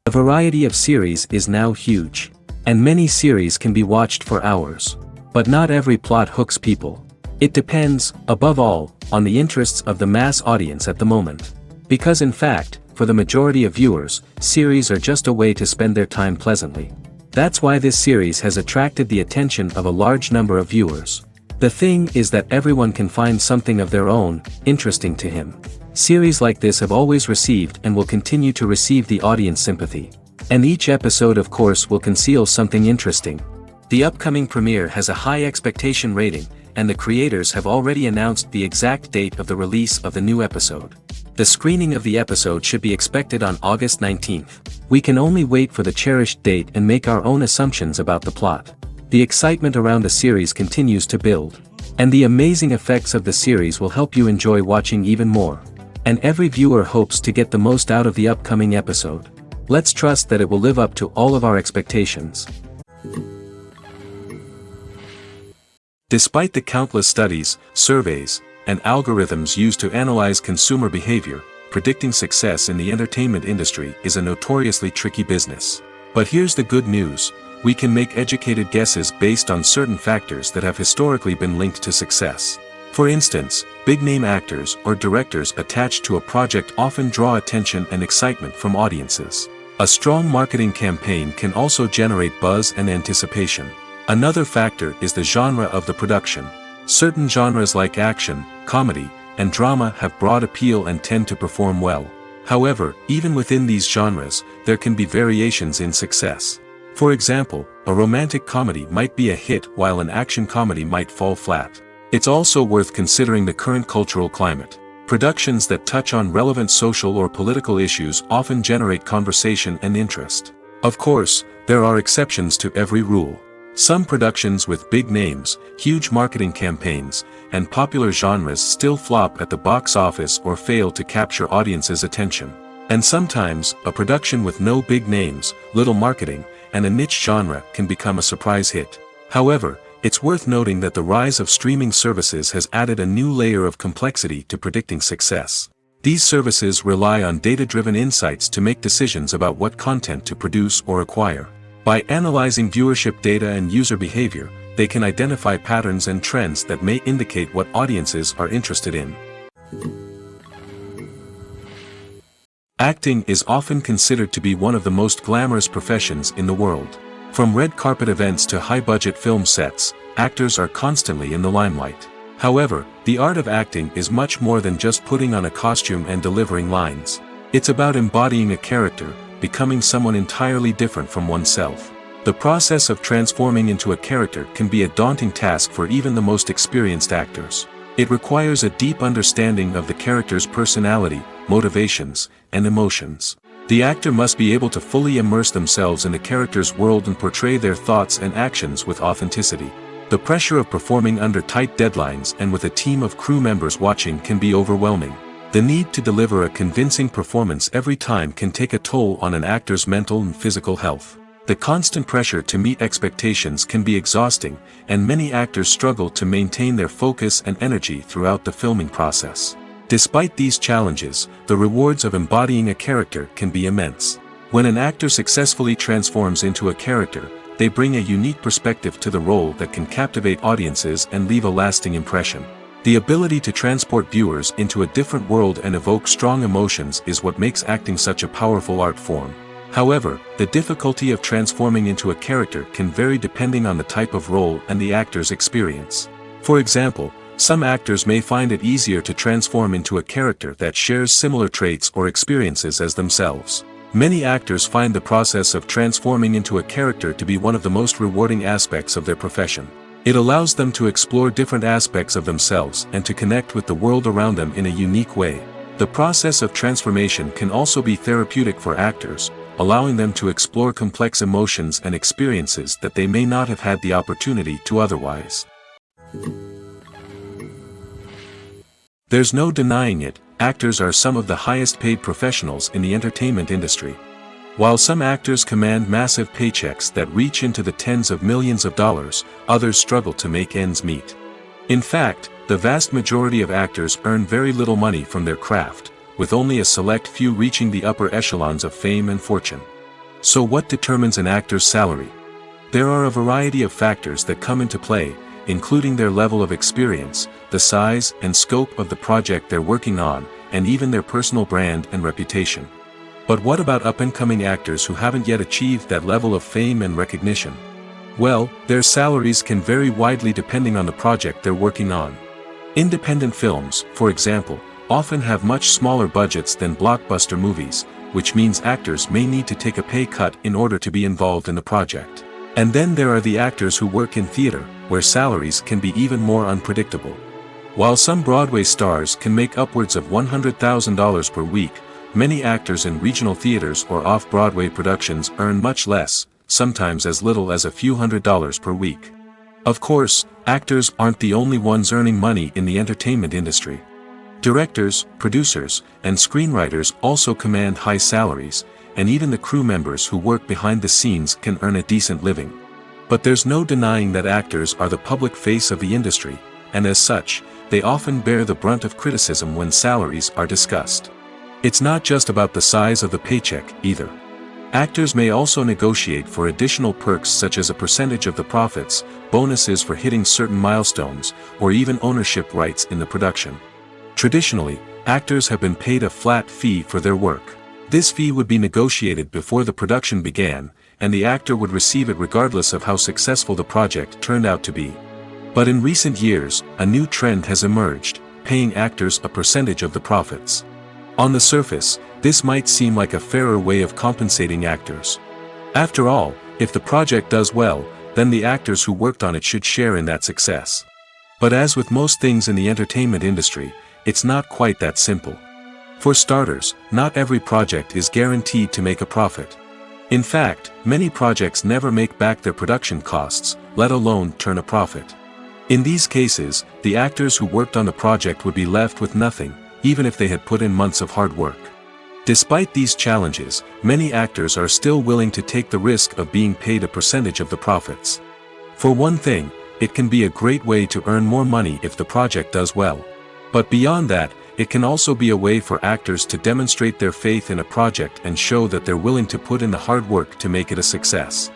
The variety of series is now huge, and many series can be watched for hours. But not every plot hooks people. It depends, above all, on the interests of the mass audience at the moment. Because in fact, for the majority of viewers, series are just a way to spend their time pleasantly. That's why this series has attracted the attention of a large number of viewers. The thing is that everyone can find something of their own, interesting to him. Series like this have always received and will continue to receive the audience sympathy. And each episode of course will conceal something interesting. The upcoming premiere has a high expectation rating, and the creators have already announced the exact date of the release of the new episode. The screening of the episode should be expected on August 19th. We can only wait for the cherished date and make our own assumptions about the plot. The excitement around the series continues to build. And the amazing effects of the series will help you enjoy watching even more. And every viewer hopes to get the most out of the upcoming episode. Let's trust that it will live up to all of our expectations. Despite the countless studies, surveys, and algorithms used to analyze consumer behavior, predicting success in the entertainment industry is a notoriously tricky business. But here's the good news: we can make educated guesses based on certain factors that have historically been linked to success. For instance, big-name actors or directors attached to a project often draw attention and excitement from audiences. A strong marketing campaign can also generate buzz and anticipation. Another factor is the genre of the production. Certain genres like action, comedy, and drama have broad appeal and tend to perform well. However, even within these genres, there can be variations in success. For example, a romantic comedy might be a hit while an action comedy might fall flat. It's also worth considering the current cultural climate. Productions that touch on relevant social or political issues often generate conversation and interest. Of course, there are exceptions to every rule. Some productions with big names, huge marketing campaigns, and popular genres still flop at the box office or fail to capture audiences' attention. And sometimes, a production with no big names, little marketing, and a niche genre can become a surprise hit. However, it's worth noting that the rise of streaming services has added a new layer of complexity to predicting success. These services rely on data-driven insights to make decisions about what content to produce or acquire. By analyzing viewership data and user behavior, they can identify patterns and trends that may indicate what audiences are interested in. Acting is often considered to be one of the most glamorous professions in the world. From red carpet events to high-budget film sets, actors are constantly in the limelight. However, the art of acting is much more than just putting on a costume and delivering lines. It's about embodying a character, becoming someone entirely different from oneself. The process of transforming into a character can be a daunting task for even the most experienced actors. It requires a deep understanding of the character's personality, motivations, and emotions. The actor must be able to fully immerse themselves in the character's world and portray their thoughts and actions with authenticity. The pressure of performing under tight deadlines and with a team of crew members watching can be overwhelming. The need to deliver a convincing performance every time can take a toll on an actor's mental and physical health. The constant pressure to meet expectations can be exhausting, and many actors struggle to maintain their focus and energy throughout the filming process. Despite these challenges, the rewards of embodying a character can be immense. When an actor successfully transforms into a character, they bring a unique perspective to the role that can captivate audiences and leave a lasting impression. The ability to transport viewers into a different world and evoke strong emotions is what makes acting such a powerful art form. However, the difficulty of transforming into a character can vary depending on the type of role and the actor's experience. For example, some actors may find it easier to transform into a character that shares similar traits or experiences as themselves. Many actors find the process of transforming into a character to be one of the most rewarding aspects of their profession. It allows them to explore different aspects of themselves and to connect with the world around them in a unique way. The process of transformation can also be therapeutic for actors, allowing them to explore complex emotions and experiences that they may not have had the opportunity to otherwise. There's no denying it, actors are some of the highest paid professionals in the entertainment industry. While some actors command massive paychecks that reach into the tens of millions of dollars, others struggle to make ends meet. In fact, the vast majority of actors earn very little money from their craft, with only a select few reaching the upper echelons of fame and fortune. So what determines an actor's salary? There are a variety of factors that come into play, including their level of experience, the size and scope of the project they're working on, and even their personal brand and reputation. But what about up-and-coming actors who haven't yet achieved that level of fame and recognition? Well, their salaries can vary widely depending on the project they're working on. Independent films, for example, often have much smaller budgets than blockbuster movies, which means actors may need to take a pay cut in order to be involved in the project. And then there are the actors who work in theater, where salaries can be even more unpredictable. While some Broadway stars can make upwards of $100,000 per week, many actors in regional theaters or off-Broadway productions earn much less, sometimes as little as a few $100s per week. Of course, actors aren't the only ones earning money in the entertainment industry. Directors, producers, and screenwriters also command high salaries, and even the crew members who work behind the scenes can earn a decent living. But there's no denying that actors are the public face of the industry, and as such, they often bear the brunt of criticism when salaries are discussed. It's not just about the size of the paycheck, either. Actors may also negotiate for additional perks such as a percentage of the profits, bonuses for hitting certain milestones, or even ownership rights in the production. Traditionally, actors have been paid a flat fee for their work. This fee would be negotiated before the production began, and the actor would receive it regardless of how successful the project turned out to be. But in recent years, a new trend has emerged, paying actors a percentage of the profits. On the surface, this might seem like a fairer way of compensating actors. After all, if the project does well, then the actors who worked on it should share in that success. But as with most things in the entertainment industry, it's not quite that simple. For starters, not every project is guaranteed to make a profit. In fact, many projects never make back their production costs, let alone turn a profit. In these cases, the actors who worked on the project would be left with nothing, even if they had put in months of hard work. Despite these challenges, many actors are still willing to take the risk of being paid a percentage of the profits. For one thing, it can be a great way to earn more money if the project does well. But beyond that, it can also be a way for actors to demonstrate their faith in a project and show that they're willing to put in the hard work to make it a success.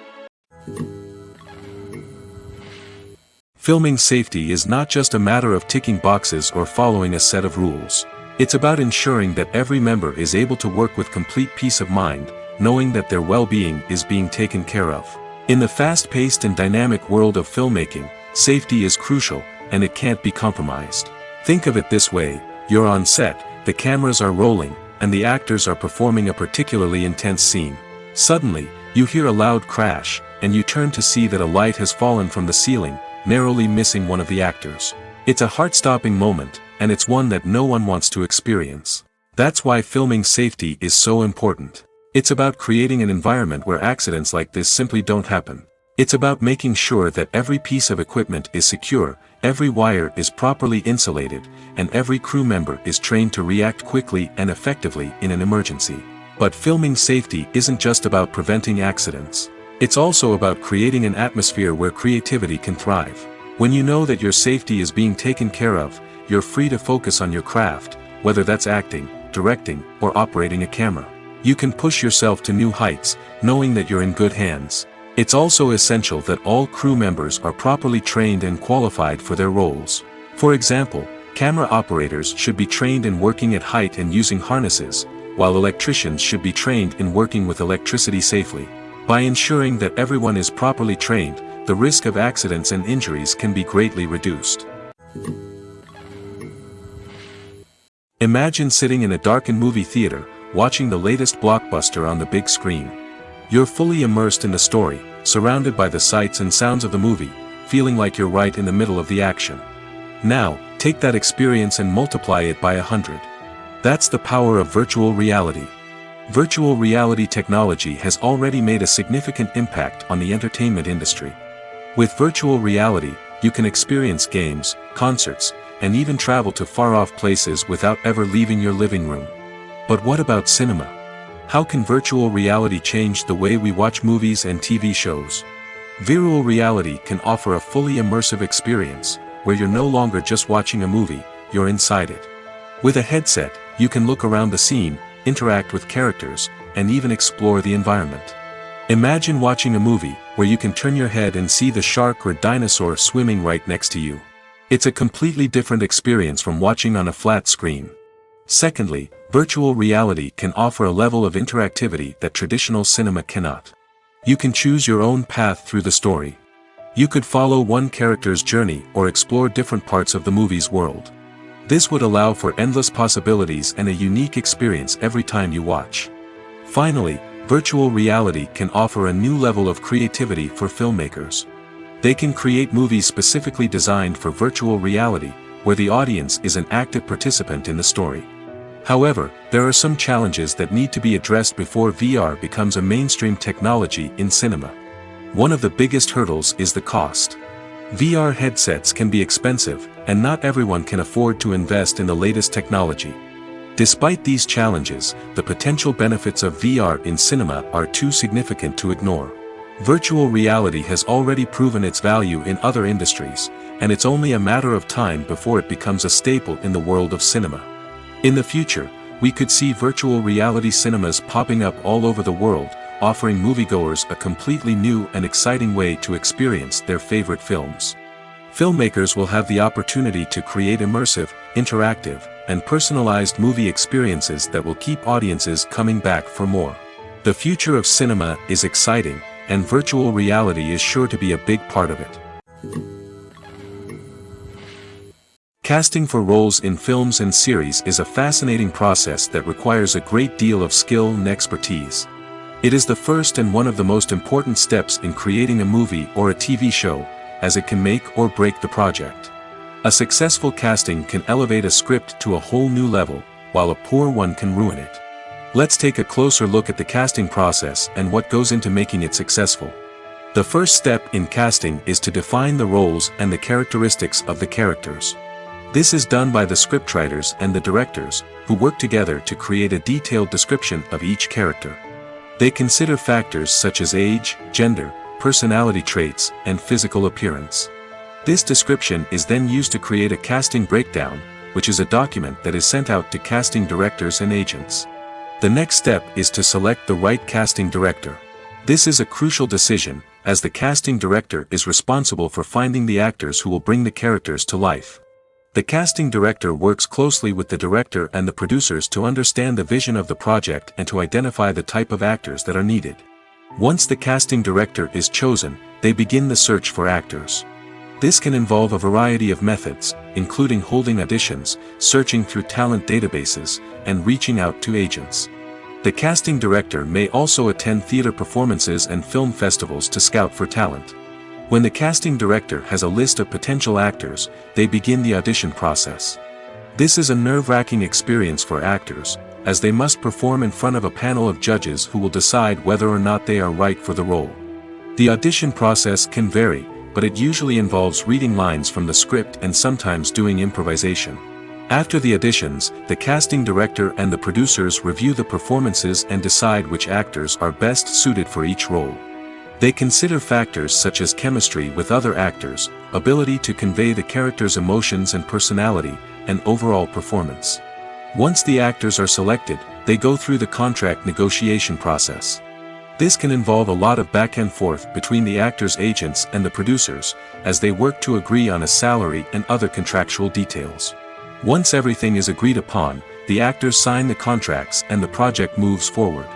Filming safety is not just a matter of ticking boxes or following a set of rules. It's about ensuring that every member is able to work with complete peace of mind, knowing that their well-being is being taken care of. In the fast-paced and dynamic world of filmmaking, safety is crucial, and it can't be compromised. Think of it this way: you're on set, the cameras are rolling, and the actors are performing a particularly intense scene. Suddenly, you hear a loud crash, and you turn to see that a light has fallen from the ceiling, narrowly missing one of the actors. It's a heart-stopping moment, and it's one that no one wants to experience. That's why filming safety is so important. It's about creating an environment where accidents like this simply don't happen. It's about making sure that every piece of equipment is secure, every wire is properly insulated, and every crew member is trained to react quickly and effectively in an emergency. But filming safety isn't just about preventing accidents. It's also about creating an atmosphere where creativity can thrive. When you know that your safety is being taken care of, you're free to focus on your craft, whether that's acting, directing, or operating a camera. You can push yourself to new heights, knowing that you're in good hands. It's also essential that all crew members are properly trained and qualified for their roles. For example, camera operators should be trained in working at height and using harnesses, while electricians should be trained in working with electricity safely. By ensuring that everyone is properly trained, the risk of accidents and injuries can be greatly reduced. Imagine sitting in a darkened movie theater, watching the latest blockbuster on the big screen. You're fully immersed in the story, surrounded by the sights and sounds of the movie, feeling like you're right in the middle of the action. Now, take that experience and multiply it by 100. That's the power of virtual reality. Virtual reality technology has already made a significant impact on the entertainment industry. With virtual reality, you can experience games, concerts, and even travel to far-off places without ever leaving your living room. But what about cinema? How can virtual reality change the way we watch movies and TV shows? Virtual reality can offer a fully immersive experience, where you're no longer just watching a movie, you're inside it. With a headset, you can look around the scene, interact with characters, and even explore the environment. Imagine watching a movie where you can turn your head and see the shark or dinosaur swimming right next to you. It's a completely different experience from watching on a flat screen. Secondly, virtual reality can offer a level of interactivity that traditional cinema cannot. You can choose your own path through the story. You could follow one character's journey or explore different parts of the movie's world. This would allow for endless possibilities and a unique experience every time you watch. Finally, virtual reality can offer a new level of creativity for filmmakers. They can create movies specifically designed for virtual reality, where the audience is an active participant in the story. However, there are some challenges that need to be addressed before VR becomes a mainstream technology in cinema. One of the biggest hurdles is the cost. VR headsets can be expensive, and not everyone can afford to invest in the latest technology. Despite these challenges, the potential benefits of VR in cinema are too significant to ignore. Virtual reality has already proven its value in other industries, and it's only a matter of time before it becomes a staple in the world of cinema. In the future, we could see virtual reality cinemas popping up all over the world, offering moviegoers a completely new and exciting way to experience their favorite films. Filmmakers will have the opportunity to create immersive, interactive, and personalized movie experiences that will keep audiences coming back for more. The future of cinema is exciting, and virtual reality is sure to be a big part of it. Casting for roles in films and series is a fascinating process that requires a great deal of skill and expertise. It is the first and one of the most important steps in creating a movie or a TV show, as it can make or break the project. A successful casting can elevate a script to a whole new level, while a poor one can ruin it. Let's take a closer look at the casting process and what goes into making it successful. The first step in casting is to define the roles and the characteristics of the characters. This is done by the scriptwriters and the directors, who work together to create a detailed description of each character. They consider factors such as age, gender, personality traits, and physical appearance. This description is then used to create a casting breakdown, which is a document that is sent out to casting directors and agents. The next step is to select the right casting director. This is a crucial decision, as the casting director is responsible for finding the actors who will bring the characters to life. The casting director works closely with the director and the producers to understand the vision of the project and to identify the type of actors that are needed. Once the casting director is chosen, they begin the search for actors. This can involve a variety of methods, including holding auditions, searching through talent databases, and reaching out to agents. The casting director may also attend theater performances and film festivals to scout for talent. When the casting director has a list of potential actors, they begin the audition process. This is a nerve-wracking experience for actors, as they must perform in front of a panel of judges who will decide whether or not they are right for the role. The audition process can vary, but it usually involves reading lines from the script and sometimes doing improvisation. After the auditions, the casting director and the producers review the performances and decide which actors are best suited for each role. They consider factors such as chemistry with other actors, ability to convey the character's emotions and personality, and overall performance. Once the actors are selected, they go through the contract negotiation process. This can involve a lot of back and forth between the actors' agents and the producers, as they work to agree on a salary and other contractual details. Once everything is agreed upon, the actors sign the contracts and the project moves forward.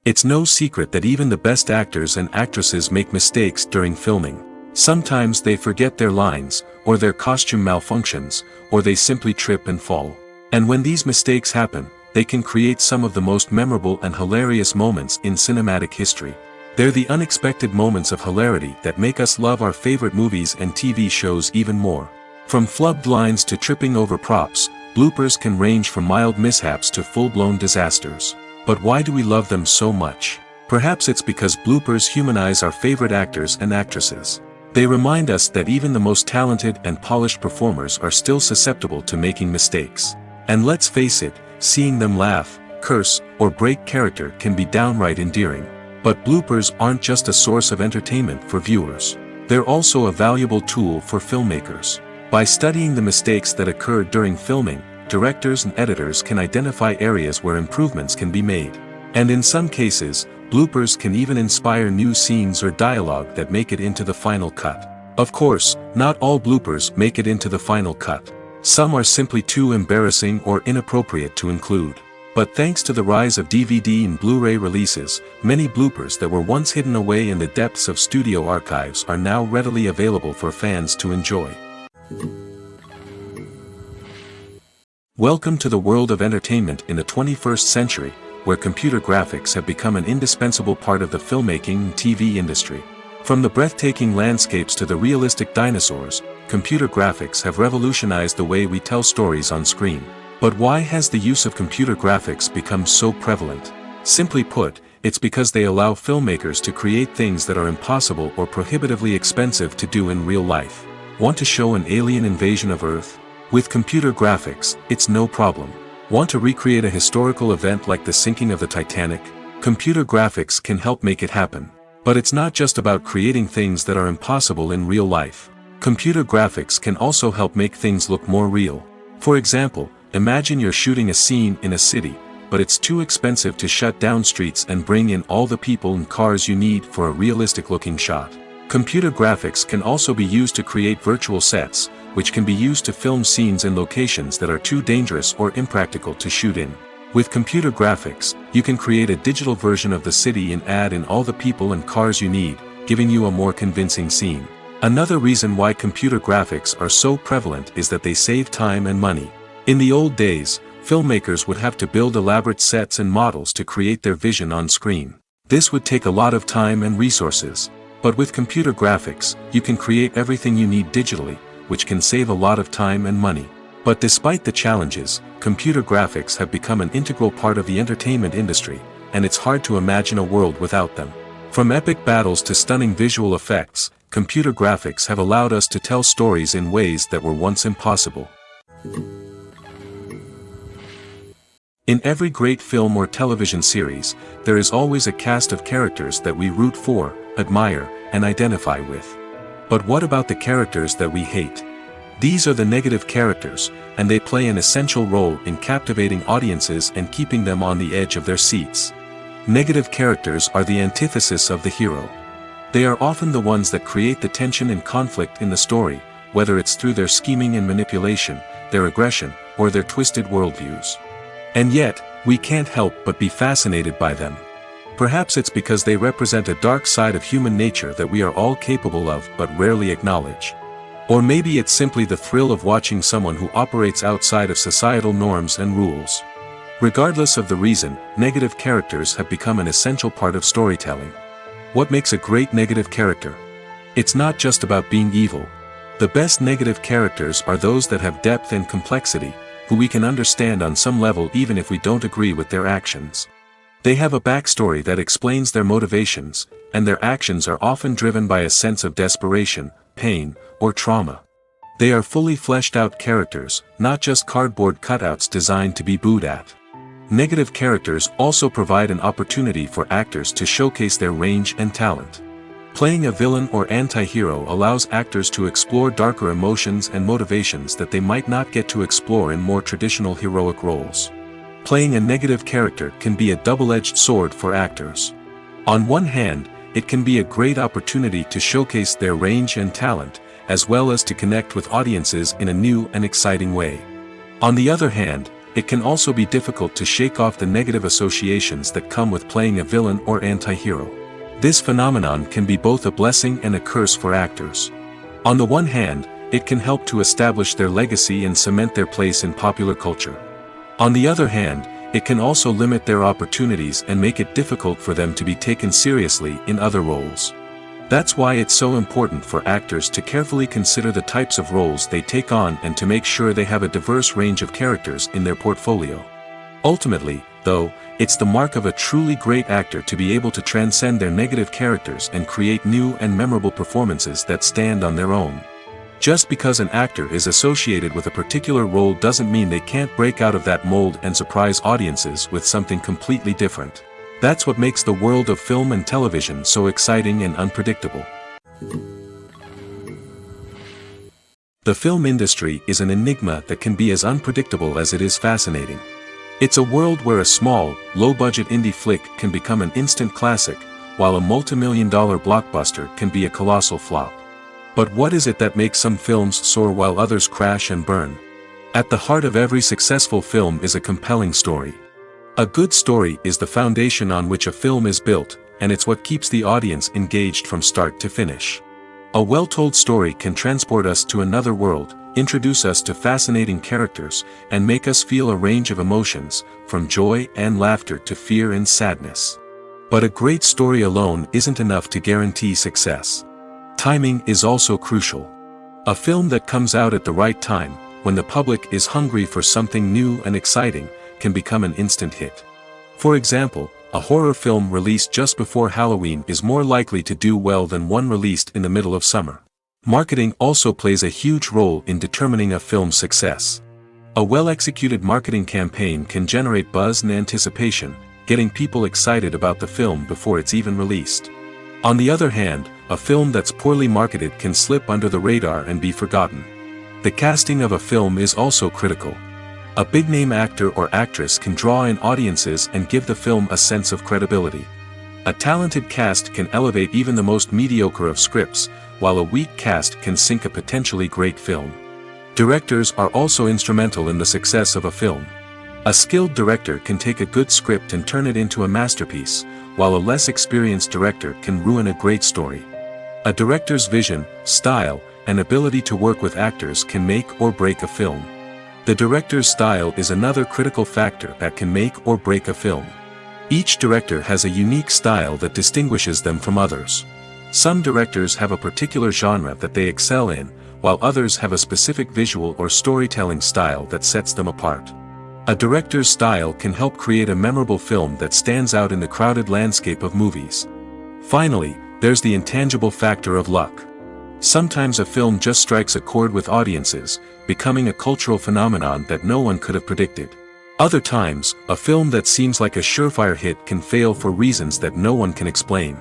It's no secret that even the best actors and actresses make mistakes during filming. Sometimes they forget their lines, or their costume malfunctions, or they simply trip and fall. And when these mistakes happen, they can create some of the most memorable and hilarious moments in cinematic history. They're the unexpected moments of hilarity that make us love our favorite movies and TV shows even more. From flubbed lines to tripping over props, bloopers can range from mild mishaps to full-blown disasters. But why do we love them so much? Perhaps it's because bloopers humanize our favorite actors and actresses. They remind us that even the most talented and polished performers are still susceptible to making mistakes. And let's face it, seeing them laugh, curse, or break character can be downright endearing. But bloopers aren't just a source of entertainment for viewers. They're also a valuable tool for filmmakers. By studying the mistakes that occurred during filming, directors and editors can identify areas where improvements can be made. And in some cases, bloopers can even inspire new scenes or dialogue that make it into the final cut. Of course, not all bloopers make it into the final cut. Some are simply too embarrassing or inappropriate to include. But thanks to the rise of DVD and Blu-ray releases, many bloopers that were once hidden away in the depths of studio archives are now readily available for fans to enjoy. Welcome to the world of entertainment in the 21st century, where computer graphics have become an indispensable part of the filmmaking and TV industry. From the breathtaking landscapes to the realistic dinosaurs, computer graphics have revolutionized the way we tell stories on screen. But why has the use of computer graphics become so prevalent? Simply put, it's because they allow filmmakers to create things that are impossible or prohibitively expensive to do in real life. Want to show an alien invasion of Earth? With computer graphics, it's no problem. Want to recreate a historical event like the sinking of the Titanic? Computer graphics can help make it happen. But it's not just about creating things that are impossible in real life. Computer graphics can also help make things look more real. For example, imagine you're shooting a scene in a city, but it's too expensive to shut down streets and bring in all the people and cars you need for a realistic-looking shot. Computer graphics can also be used to create virtual sets, which can be used to film scenes in locations that are too dangerous or impractical to shoot in. With computer graphics, you can create a digital version of the city and add in all the people and cars you need, giving you a more convincing scene. Another reason why computer graphics are so prevalent is that they save time and money. In the old days, filmmakers would have to build elaborate sets and models to create their vision on screen. This would take a lot of time and resources. But with computer graphics, you can create everything you need digitally, which can save a lot of time and money. But despite the challenges, computer graphics have become an integral part of the entertainment industry, and it's hard to imagine a world without them. From epic battles to stunning visual effects, computer graphics have allowed us to tell stories in ways that were once impossible. In every great film or television series, there is always a cast of characters that we root for, admire, and identify with. But what about the characters that we hate? These are the negative characters, and they play an essential role in captivating audiences and keeping them on the edge of their seats. Negative characters are the antithesis of the hero. They are often the ones that create the tension and conflict in the story, whether it's through their scheming and manipulation, their aggression, or their twisted worldviews. And yet, we can't help but be fascinated by them. Perhaps it's because they represent a dark side of human nature that we are all capable of but rarely acknowledge. Or maybe it's simply the thrill of watching someone who operates outside of societal norms and rules. Regardless of the reason, negative characters have become an essential part of storytelling. What makes a great negative character? It's not just about being evil. The best negative characters are those that have depth and complexity, who we can understand on some level even if we don't agree with their actions. They have a backstory that explains their motivations, and their actions are often driven by a sense of desperation, pain, or trauma. They are fully fleshed out characters, not just cardboard cutouts designed to be booed at. Negative characters also provide an opportunity for actors to showcase their range and talent. Playing a villain or anti-hero allows actors to explore darker emotions and motivations that they might not get to explore in more traditional heroic roles. Playing a negative character can be a double-edged sword for actors. On one hand, it can be a great opportunity to showcase their range and talent, as well as to connect with audiences in a new and exciting way. On the other hand, it can also be difficult to shake off the negative associations that come with playing a villain or anti-hero. This phenomenon can be both a blessing and a curse for actors. On the one hand, it can help to establish their legacy and cement their place in popular culture. On the other hand, it can also limit their opportunities and make it difficult for them to be taken seriously in other roles. That's why it's so important for actors to carefully consider the types of roles they take on and to make sure they have a diverse range of characters in their portfolio. Ultimately, though, it's the mark of a truly great actor to be able to transcend their negative characters and create new and memorable performances that stand on their own. Just because an actor is associated with a particular role doesn't mean they can't break out of that mold and surprise audiences with something completely different. That's what makes the world of film and television so exciting and unpredictable. The film industry is an enigma that can be as unpredictable as it is fascinating. It's a world where a small, low-budget indie flick can become an instant classic, while a multi-million-dollar blockbuster can be a colossal flop. But what is it that makes some films soar while others crash and burn? At the heart of every successful film is a compelling story. A good story is the foundation on which a film is built, and it's what keeps the audience engaged from start to finish. A well-told story can transport us to another world, introduce us to fascinating characters, and make us feel a range of emotions, from joy and laughter to fear and sadness. But a great story alone isn't enough to guarantee success. Timing is also crucial. A film that comes out at the right time, when the public is hungry for something new and exciting, can become an instant hit. For example, a horror film released just before Halloween is more likely to do well than one released in the middle of summer. Marketing also plays a huge role in determining a film's success. A well-executed marketing campaign can generate buzz and anticipation, getting people excited about the film before it's even released. On the other hand, a film that's poorly marketed can slip under the radar and be forgotten. The casting of a film is also critical. A big-name actor or actress can draw in audiences and give the film a sense of credibility. A talented cast can elevate even the most mediocre of scripts, while a weak cast can sink a potentially great film. Directors are also instrumental in the success of a film. A skilled director can take a good script and turn it into a masterpiece, while a less experienced director can ruin a great story. A director's vision, style, and ability to work with actors can make or break a film. The director's style is another critical factor that can make or break a film. Each director has a unique style that distinguishes them from others. Some directors have a particular genre that they excel in, while others have a specific visual or storytelling style that sets them apart. A director's style can help create a memorable film that stands out in the crowded landscape of movies. Finally, there's the intangible factor of luck. Sometimes a film just strikes a chord with audiences, becoming a cultural phenomenon that no one could have predicted. Other times, a film that seems like a surefire hit can fail for reasons that no one can explain.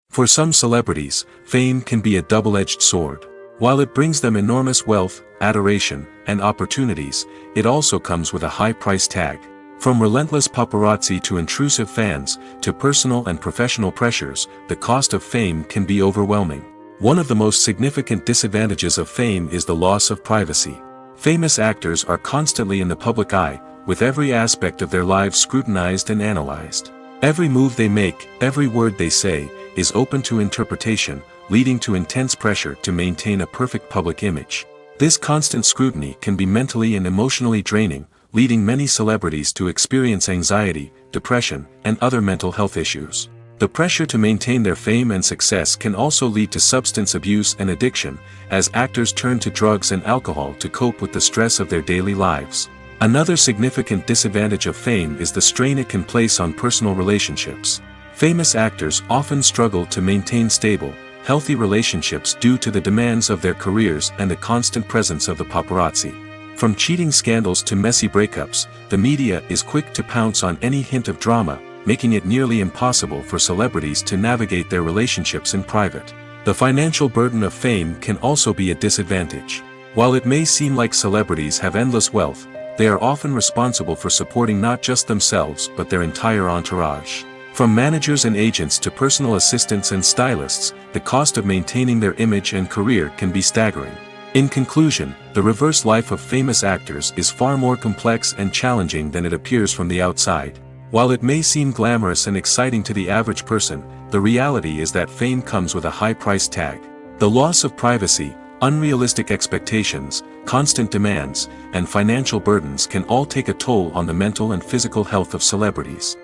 For some celebrities, fame can be a double-edged sword. While it brings them enormous wealth, adoration, and opportunities, it also comes with a high price tag. From relentless paparazzi to intrusive fans, to personal and professional pressures, the cost of fame can be overwhelming. One of the most significant disadvantages of fame is the loss of privacy. Famous actors are constantly in the public eye, with every aspect of their lives scrutinized and analyzed. Every move they make, every word they say, is open to interpretation, leading to intense pressure to maintain a perfect public image. This constant scrutiny can be mentally and emotionally draining, leading many celebrities to experience anxiety, depression, and other mental health issues. The pressure to maintain their fame and success can also lead to substance abuse and addiction, as actors turn to drugs and alcohol to cope with the stress of their daily lives. Another significant disadvantage of fame is the strain it can place on personal relationships. Famous actors often struggle to maintain stable, healthy relationships due to the demands of their careers and the constant presence of the paparazzi. From cheating scandals to messy breakups, the media is quick to pounce on any hint of drama, making it nearly impossible for celebrities to navigate their relationships in private. The financial burden of fame can also be a disadvantage. While it may seem like celebrities have endless wealth, they are often responsible for supporting not just themselves but their entire entourage. From managers and agents to personal assistants and stylists, the cost of maintaining their image and career can be staggering. In conclusion, the reverse life of famous actors is far more complex and challenging than it appears from the outside. While it may seem glamorous and exciting to the average person, the reality is that fame comes with a high price tag. The loss of privacy, unrealistic expectations, constant demands, and financial burdens can all take a toll on the mental and physical health of celebrities.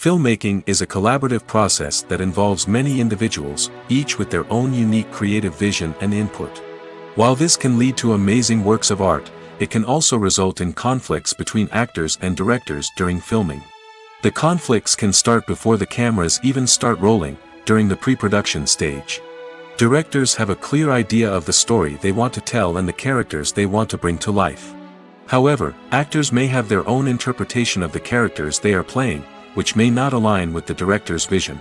Filmmaking is a collaborative process that involves many individuals, each with their own unique creative vision and input. While this can lead to amazing works of art, it can also result in conflicts between actors and directors during filming. The conflicts can start before the cameras even start rolling, during the pre-production stage. Directors have a clear idea of the story they want to tell and the characters they want to bring to life. However, actors may have their own interpretation of the characters they are playing, which may not align with the director's vision.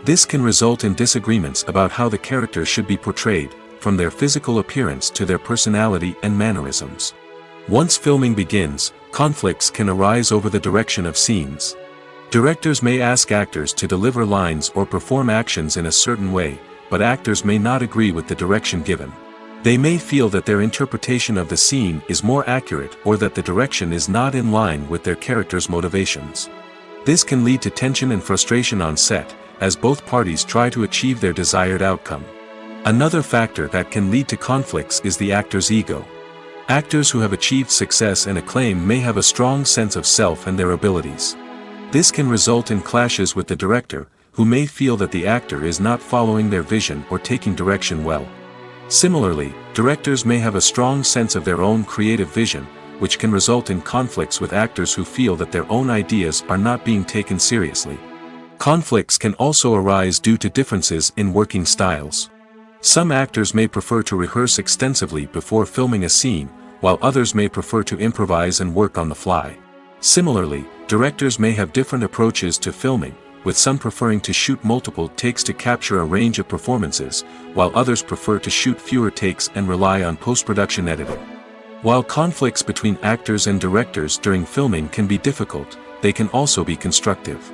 This can result in disagreements about how the characters should be portrayed, from their physical appearance to their personality and mannerisms. Once filming begins, conflicts can arise over the direction of scenes. Directors may ask actors to deliver lines or perform actions in a certain way, but actors may not agree with the direction given. They may feel that their interpretation of the scene is more accurate or that the direction is not in line with their character's motivations. This can lead to tension and frustration on set, as both parties try to achieve their desired outcome. Another factor that can lead to conflicts is the actor's ego. Actors who have achieved success and acclaim may have a strong sense of self and their abilities. This can result in clashes with the director, who may feel that the actor is not following their vision or taking direction well. Similarly, directors may have a strong sense of their own creative vision, which can result in conflicts with actors who feel that their own ideas are not being taken seriously. Conflicts can also arise due to differences in working styles. Some actors may prefer to rehearse extensively before filming a scene, while others may prefer to improvise and work on the fly. Similarly, directors may have different approaches to filming, with some preferring to shoot multiple takes to capture a range of performances, while others prefer to shoot fewer takes and rely on post-production editing. While conflicts between actors and directors during filming can be difficult, they can also be constructive.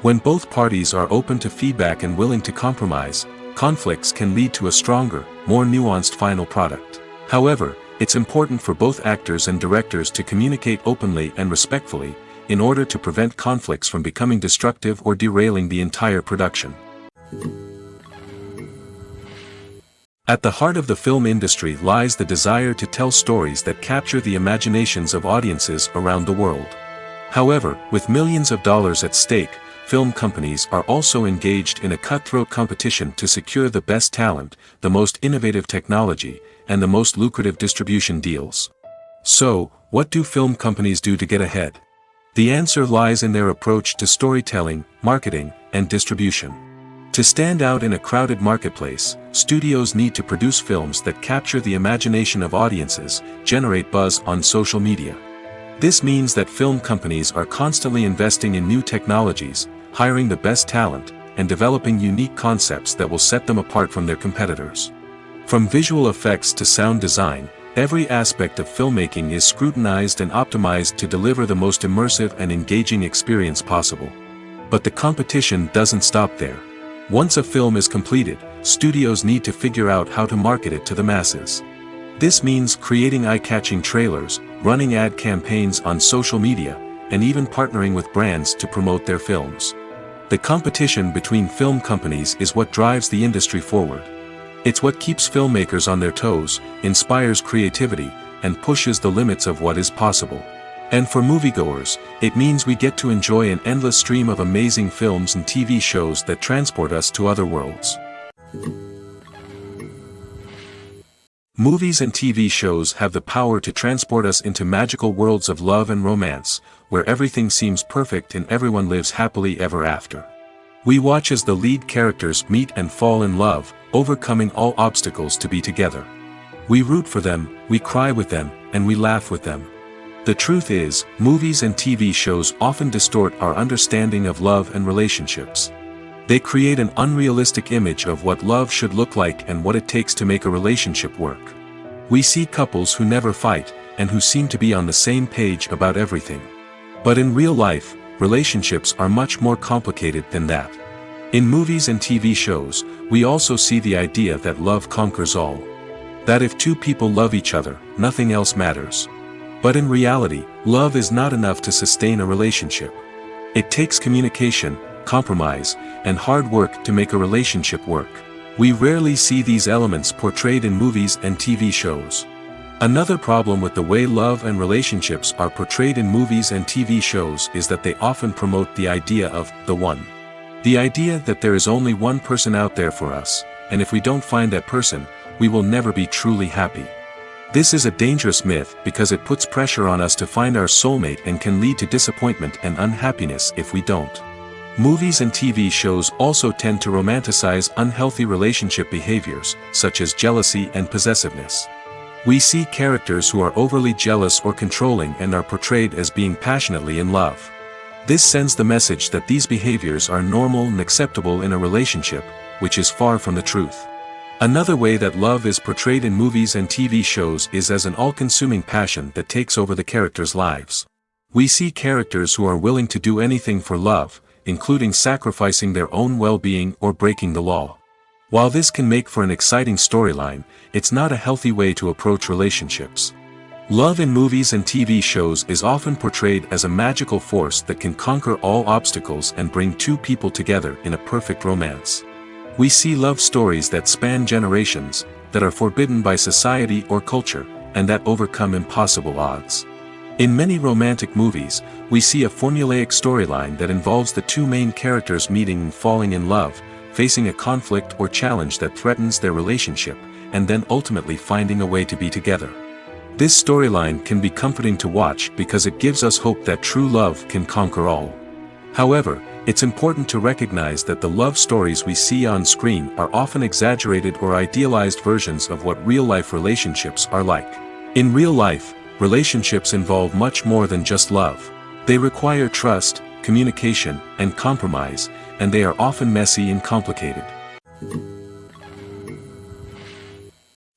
When both parties are open to feedback and willing to compromise, conflicts can lead to a stronger, more nuanced final product. However, it's important for both actors and directors to communicate openly and respectfully, in order to prevent conflicts from becoming destructive or derailing the entire production. At the heart of the film industry lies the desire to tell stories that capture the imaginations of audiences around the world. However, with millions of dollars at stake, film companies are also engaged in a cutthroat competition to secure the best talent, the most innovative technology, and the most lucrative distribution deals. So, what do film companies do to get ahead? The answer lies in their approach to storytelling, marketing, and distribution. To stand out in a crowded marketplace, studios need to produce films that capture the imagination of audiences, generate buzz on social media. This means that film companies are constantly investing in new technologies, hiring the best talent, and developing unique concepts that will set them apart from their competitors. From visual effects to sound design, every aspect of filmmaking is scrutinized and optimized to deliver the most immersive and engaging experience possible. But the competition doesn't stop there. Once a film is completed, studios need to figure out how to market it to the masses. This means creating eye-catching trailers, running ad campaigns on social media, and even partnering with brands to promote their films. The competition between film companies is what drives the industry forward. It's what keeps filmmakers on their toes, inspires creativity, and pushes the limits of what is possible. And for moviegoers, it means we get to enjoy an endless stream of amazing films and TV shows that transport us to other worlds. Movies and TV shows have the power to transport us into magical worlds of love and romance, where everything seems perfect and everyone lives happily ever after. We watch as the lead characters meet and fall in love, overcoming all obstacles to be together. We root for them, we cry with them, and we laugh with them. The truth is, movies and TV shows often distort our understanding of love and relationships. They create an unrealistic image of what love should look like and what it takes to make a relationship work. We see couples who never fight, and who seem to be on the same page about everything. But in real life, relationships are much more complicated than that. In movies and TV shows, we also see the idea that love conquers all. That if two people love each other, nothing else matters. But in reality, love is not enough to sustain a relationship. It takes communication, compromise, and hard work to make a relationship work. We rarely see these elements portrayed in movies and TV shows. Another problem with the way love and relationships are portrayed in movies and TV shows is that they often promote the idea of the one. The idea that there is only one person out there for us, and if we don't find that person, we will never be truly happy. This is a dangerous myth because it puts pressure on us to find our soulmate and can lead to disappointment and unhappiness if we don't. Movies and TV shows also tend to romanticize unhealthy relationship behaviors, such as jealousy and possessiveness. We see characters who are overly jealous or controlling and are portrayed as being passionately in love. This sends the message that these behaviors are normal and acceptable in a relationship, which is far from the truth. Another way that love is portrayed in movies and TV shows is as an all-consuming passion that takes over the characters' lives. We see characters who are willing to do anything for love, including sacrificing their own well-being or breaking the law. While this can make for an exciting storyline, it's not a healthy way to approach relationships. Love in movies and TV shows is often portrayed as a magical force that can conquer all obstacles and bring two people together in a perfect romance. We see love stories that span generations, that are forbidden by society or culture, and that overcome impossible odds. In many romantic movies, we see a formulaic storyline that involves the two main characters meeting and falling in love, facing a conflict or challenge that threatens their relationship, and then ultimately finding a way to be together. This storyline can be comforting to watch because it gives us hope that true love can conquer all. However, it's important to recognize that the love stories we see on screen are often exaggerated or idealized versions of what real-life relationships are like. In real life, relationships involve much more than just love. They require trust, communication, and compromise, and they are often messy and complicated.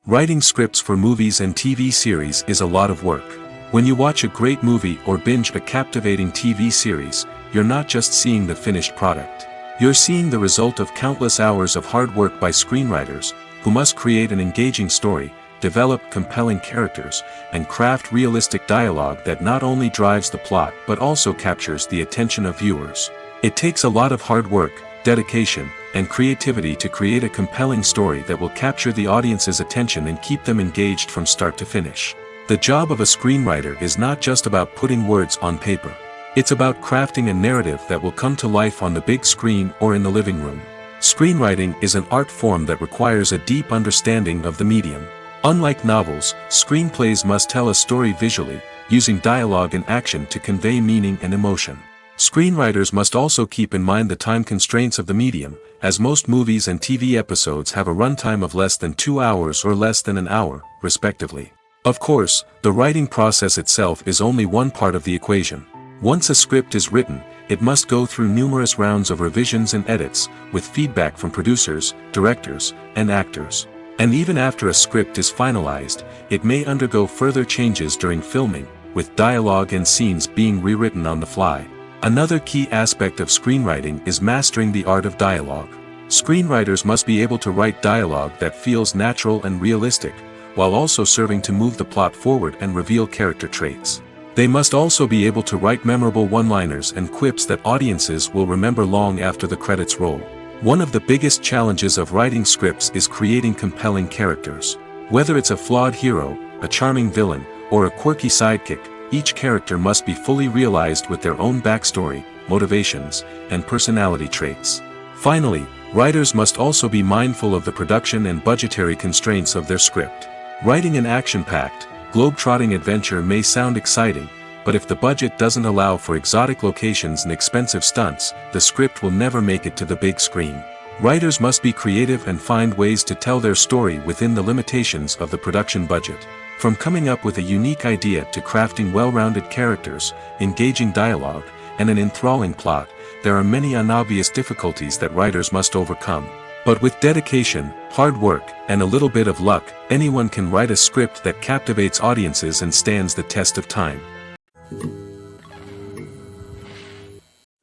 Writing scripts for movies and TV series is a lot of work. When you watch a great movie or binge a captivating TV series, you're not just seeing the finished product. You're seeing the result of countless hours of hard work by screenwriters, who must create an engaging story, develop compelling characters, and craft realistic dialogue that not only drives the plot but also captures the attention of viewers. It takes a lot of hard work, dedication, and creativity to create a compelling story that will capture the audience's attention and keep them engaged from start to finish. The job of a screenwriter is not just about putting words on paper. It's about crafting a narrative that will come to life on the big screen or in the living room. Screenwriting is an art form that requires a deep understanding of the medium. Unlike novels, screenplays must tell a story visually, using dialogue and action to convey meaning and emotion. Screenwriters must also keep in mind the time constraints of the medium, as most movies and TV episodes have a runtime of less than 2 hours or less than an hour, respectively. Of course, the writing process itself is only one part of the equation. Once a script is written, it must go through numerous rounds of revisions and edits, with feedback from producers, directors, and actors. And even after a script is finalized, it may undergo further changes during filming, with dialogue and scenes being rewritten on the fly. Another key aspect of screenwriting is mastering the art of dialogue. Screenwriters must be able to write dialogue that feels natural and realistic, while also serving to move the plot forward and reveal character traits. They must also be able to write memorable one-liners and quips that audiences will remember long after the credits roll. One of the biggest challenges of writing scripts is creating compelling characters. Whether it's a flawed hero, a charming villain, or a quirky sidekick, each character must be fully realized with their own backstory, motivations, and personality traits. Finally, writers must also be mindful of the production and budgetary constraints of their script. Writing an action-packed, globe-trotting adventure may sound exciting, but if the budget doesn't allow for exotic locations and expensive stunts, the script will never make it to the big screen. Writers must be creative and find ways to tell their story within the limitations of the production budget. From coming up with a unique idea to crafting well-rounded characters, engaging dialogue, and an enthralling plot, there are many unobvious difficulties that writers must overcome. But with dedication, hard work, and a little bit of luck, anyone can write a script that captivates audiences and stands the test of time.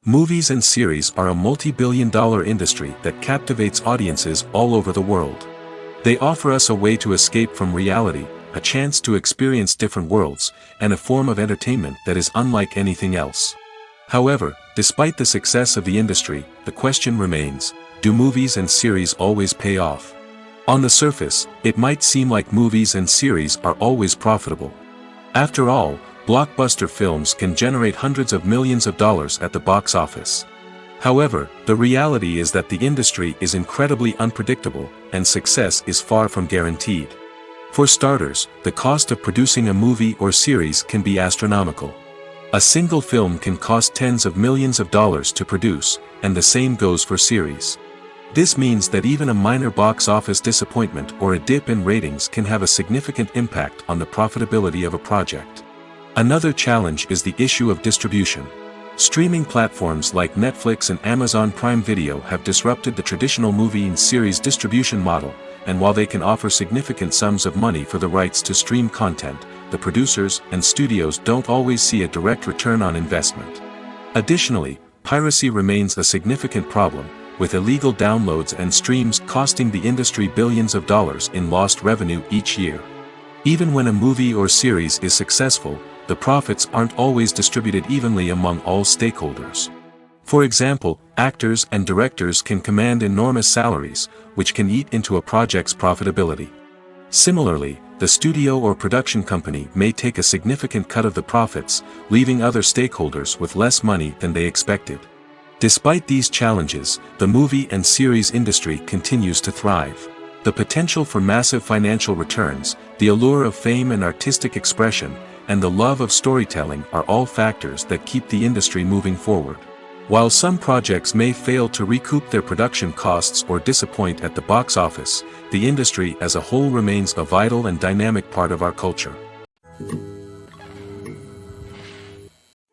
Movies and series are a multi-billion-dollar industry that captivates audiences all over the world. They offer us a way to escape from reality, a chance to experience different worlds, and a form of entertainment that is unlike anything else. However, despite the success of the industry, the question remains, do movies and series always pay off? On the surface, it might seem like movies and series are always profitable. After all, blockbuster films can generate hundreds of millions of dollars at the box office. However, the reality is that the industry is incredibly unpredictable, and success is far from guaranteed. For starters, the cost of producing a movie or series can be astronomical. A single film can cost tens of millions of dollars to produce, and the same goes for series. This means that even a minor box office disappointment or a dip in ratings can have a significant impact on the profitability of a project. Another challenge is the issue of distribution. Streaming platforms like Netflix and Amazon Prime Video have disrupted the traditional movie and series distribution model, and while they can offer significant sums of money for the rights to stream content, the producers and studios don't always see a direct return on investment. Additionally, piracy remains a significant problem, with illegal downloads and streams costing the industry billions of dollars in lost revenue each year. Even when a movie or series is successful, the profits aren't always distributed evenly among all stakeholders. For example, actors and directors can command enormous salaries, which can eat into a project's profitability. Similarly, the studio or production company may take a significant cut of the profits, leaving other stakeholders with less money than they expected. Despite these challenges, the movie and series industry continues to thrive. The potential for massive financial returns, the allure of fame and artistic expression, and the love of storytelling are all factors that keep the industry moving forward. While some projects may fail to recoup their production costs or disappoint at the box office, the industry as a whole remains a vital and dynamic part of our culture.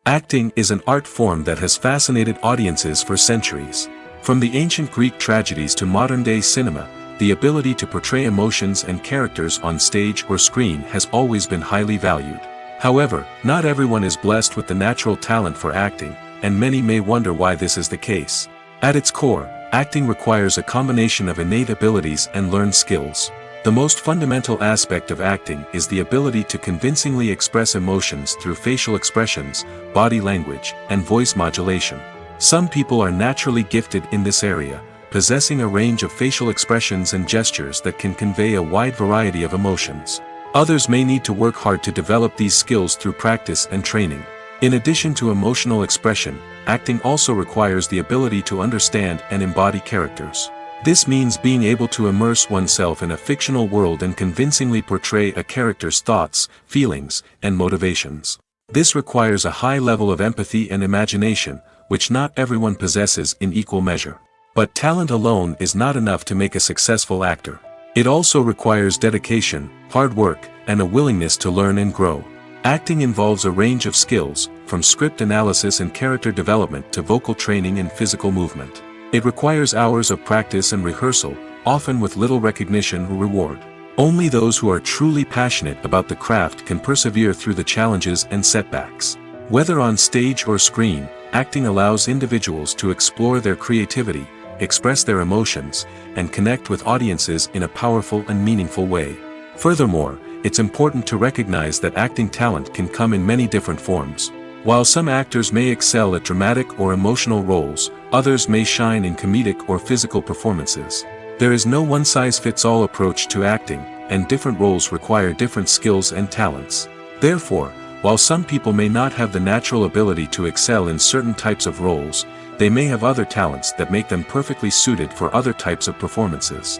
Acting is an art form that has fascinated audiences for centuries. From the ancient Greek tragedies to modern-day cinema, the ability to portray emotions and characters on stage or screen has always been highly valued. However, not everyone is blessed with the natural talent for acting, and many may wonder why this is the case. At its core, acting requires a combination of innate abilities and learned skills. The most fundamental aspect of acting is the ability to convincingly express emotions through facial expressions, body language, and voice modulation. Some people are naturally gifted in this area, possessing a range of facial expressions and gestures that can convey a wide variety of emotions. Others may need to work hard to develop these skills through practice and training. In addition to emotional expression, acting also requires the ability to understand and embody characters. This means being able to immerse oneself in a fictional world and convincingly portray a character's thoughts, feelings, and motivations. This requires a high level of empathy and imagination, which not everyone possesses in equal measure. But talent alone is not enough to make a successful actor. It also requires dedication, hard work, and a willingness to learn and grow. Acting involves a range of skills, from script analysis and character development to vocal training and physical movement. It requires hours of practice and rehearsal, often with little recognition or reward. Only those who are truly passionate about the craft can persevere through the challenges and setbacks. Whether on stage or screen, acting allows individuals to explore their creativity, express their emotions, and connect with audiences in a powerful and meaningful way. Furthermore, it's important to recognize that acting talent can come in many different forms. While some actors may excel at dramatic or emotional roles, others may shine in comedic or physical performances. There is no one-size-fits-all approach to acting, and different roles require different skills and talents. Therefore, while some people may not have the natural ability to excel in certain types of roles, they may have other talents that make them perfectly suited for other types of performances.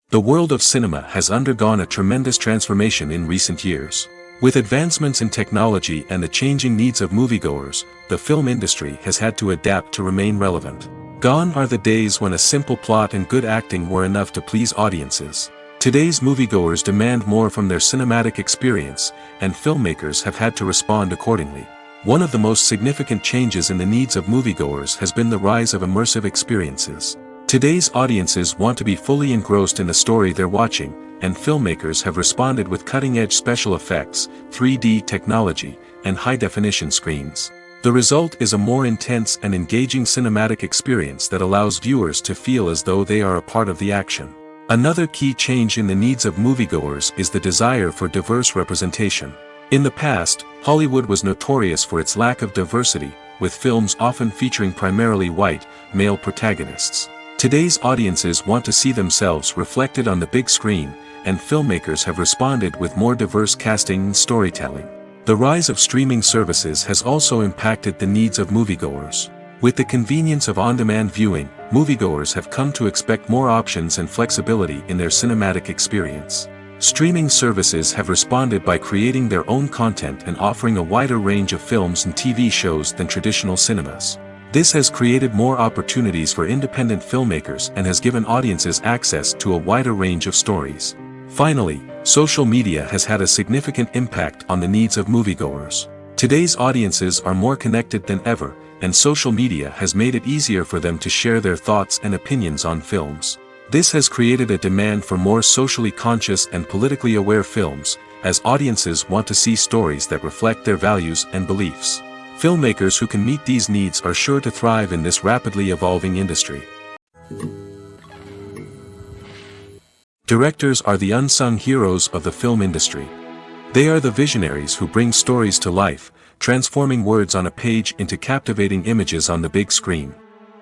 The world of cinema has undergone a tremendous transformation in recent years. With advancements in technology and the changing needs of moviegoers, the film industry has had to adapt to remain relevant. Gone are the days when a simple plot and good acting were enough to please audiences. Today's moviegoers demand more from their cinematic experience, and filmmakers have had to respond accordingly. One of the most significant changes in the needs of moviegoers has been the rise of immersive experiences. Today's audiences want to be fully engrossed in the story they're watching, and filmmakers have responded with cutting-edge special effects, 3D technology, and high-definition screens. The result is a more intense and engaging cinematic experience that allows viewers to feel as though they are a part of the action. Another key change in the needs of moviegoers is the desire for diverse representation. In the past, Hollywood was notorious for its lack of diversity, with films often featuring primarily white, male protagonists. Today's audiences want to see themselves reflected on the big screen, and filmmakers have responded with more diverse casting and storytelling. The rise of streaming services has also impacted the needs of moviegoers. With the convenience of on-demand viewing, moviegoers have come to expect more options and flexibility in their cinematic experience. Streaming services have responded by creating their own content and offering a wider range of films and TV shows than traditional cinemas. This has created more opportunities for independent filmmakers and has given audiences access to a wider range of stories. Finally, social media has had a significant impact on the needs of moviegoers. Today's audiences are more connected than ever, and social media has made it easier for them to share their thoughts and opinions on films. This has created a demand for more socially conscious and politically aware films, as audiences want to see stories that reflect their values and beliefs. Filmmakers who can meet these needs are sure to thrive in this rapidly evolving industry. Directors are the unsung heroes of the film industry. They are the visionaries who bring stories to life, transforming words on a page into captivating images on the big screen.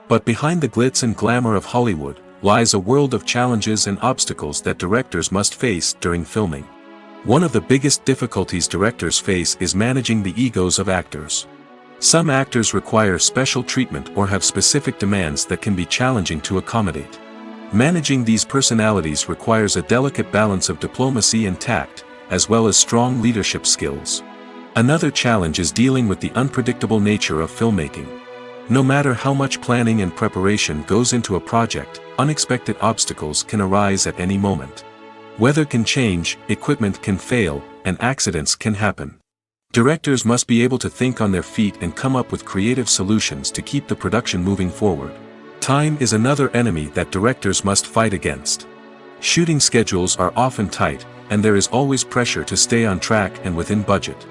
But behind the glitz and glamour of Hollywood lies a world of challenges and obstacles that directors must face during filming. One of the biggest difficulties directors face is managing the egos of actors. Some actors require special treatment or have specific demands that can be challenging to accommodate. Managing these personalities requires a delicate balance of diplomacy and tact, as well as strong leadership skills. Another challenge is dealing with the unpredictable nature of filmmaking. No matter how much planning and preparation goes into a project, unexpected obstacles can arise at any moment. Weather can change, equipment can fail, and accidents can happen. Directors must be able to think on their feet and come up with creative solutions to keep the production moving forward. Time is another enemy that directors must fight against. Shooting schedules are often tight, and there is always pressure to stay on track and within budget.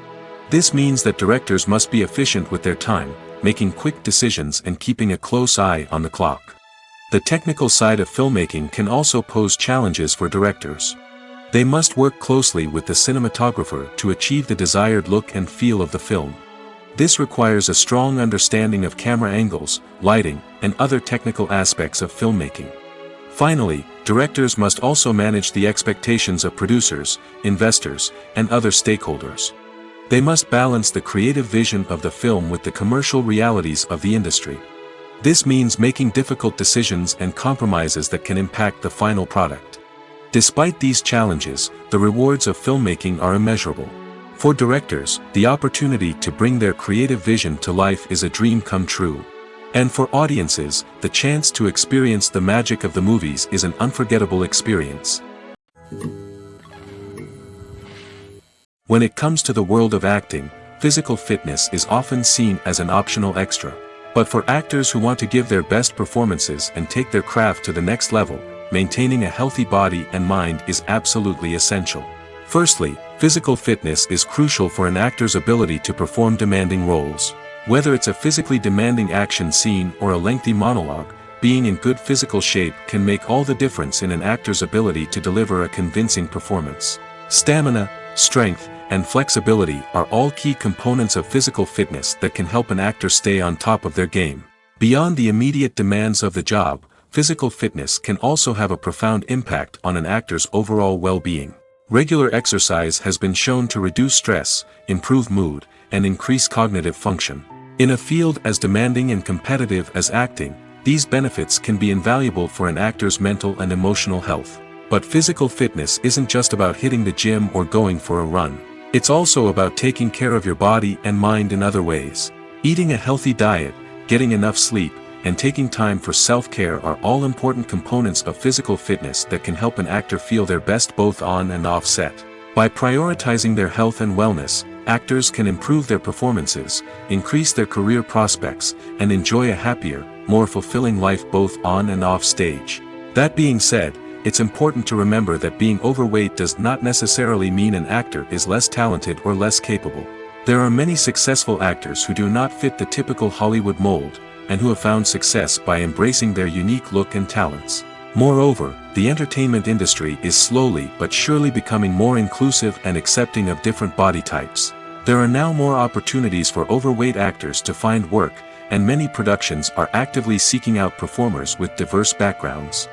This means that directors must be efficient with their time, making quick decisions and keeping a close eye on the clock. The technical side of filmmaking can also pose challenges for directors. They must work closely with the cinematographer to achieve the desired look and feel of the film. This requires a strong understanding of camera angles, lighting, and other technical aspects of filmmaking. Finally, directors must also manage the expectations of producers, investors, and other stakeholders. They must balance the creative vision of the film with the commercial realities of the industry. This means making difficult decisions and compromises that can impact the final product. Despite these challenges, the rewards of filmmaking are immeasurable. For directors, the opportunity to bring their creative vision to life is a dream come true. And for audiences, the chance to experience the magic of the movies is an unforgettable experience. When it comes to the world of acting, physical fitness is often seen as an optional extra. But for actors who want to give their best performances and take their craft to the next level, maintaining a healthy body and mind is absolutely essential. Firstly, physical fitness is crucial for an actor's ability to perform demanding roles. Whether it's a physically demanding action scene or a lengthy monologue, being in good physical shape can make all the difference in an actor's ability to deliver a convincing performance. Stamina, strength, and flexibility are all key components of physical fitness that can help an actor stay on top of their game. Beyond the immediate demands of the job, physical fitness can also have a profound impact on an actor's overall well-being. Regular exercise has been shown to reduce stress, improve mood, and increase cognitive function. In a field as demanding and competitive as acting, these benefits can be invaluable for an actor's mental and emotional health. But physical fitness isn't just about hitting the gym or going for a run. It's also about taking care of your body and mind in other ways. Eating a healthy diet, getting enough sleep, and taking time for self-care are all important components of physical fitness that can help an actor feel their best both on and off set. By prioritizing their health and wellness, actors can improve their performances, increase their career prospects, and enjoy a happier, more fulfilling life both on and off stage. That being said, it's important to remember that being overweight does not necessarily mean an actor is less talented or less capable. There are many successful actors who do not fit the typical Hollywood mold, and who have found success by embracing their unique look and talents. Moreover, the entertainment industry is slowly but surely becoming more inclusive and accepting of different body types. There are now more opportunities for overweight actors to find work, and many productions are actively seeking out performers with diverse backgrounds.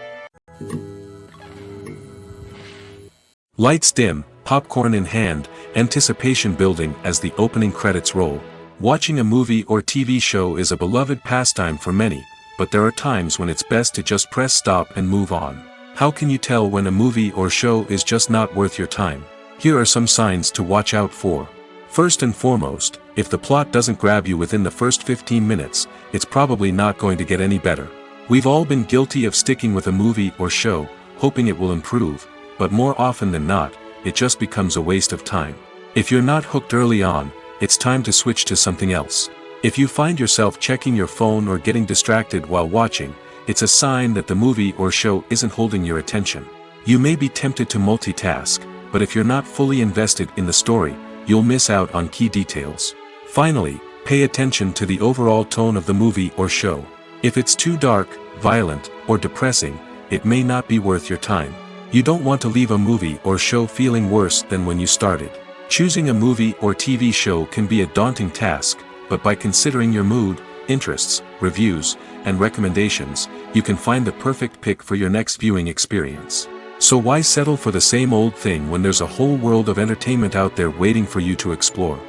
Lights dim, popcorn in hand, anticipation building as the opening credits roll. Watching a movie or TV show is a beloved pastime for many, but there are times when it's best to just press stop and move on. How can you tell when a movie or show is just not worth your time? Here are some signs to watch out for. First and foremost, if the plot doesn't grab you within the first 15 minutes, it's probably not going to get any better. We've all been guilty of sticking with a movie or show, hoping it will improve, but more often than not, it just becomes a waste of time. If you're not hooked early on, it's time to switch to something else. If you find yourself checking your phone or getting distracted while watching, it's a sign that the movie or show isn't holding your attention. You may be tempted to multitask, but if you're not fully invested in the story, you'll miss out on key details. Finally, pay attention to the overall tone of the movie or show. If it's too dark, violent, or depressing, it may not be worth your time. You don't want to leave a movie or show feeling worse than when you started. Choosing a movie or TV show can be a daunting task, but by considering your mood, interests, reviews, and recommendations, you can find the perfect pick for your next viewing experience. So why settle for the same old thing when there's a whole world of entertainment out there waiting for you to explore?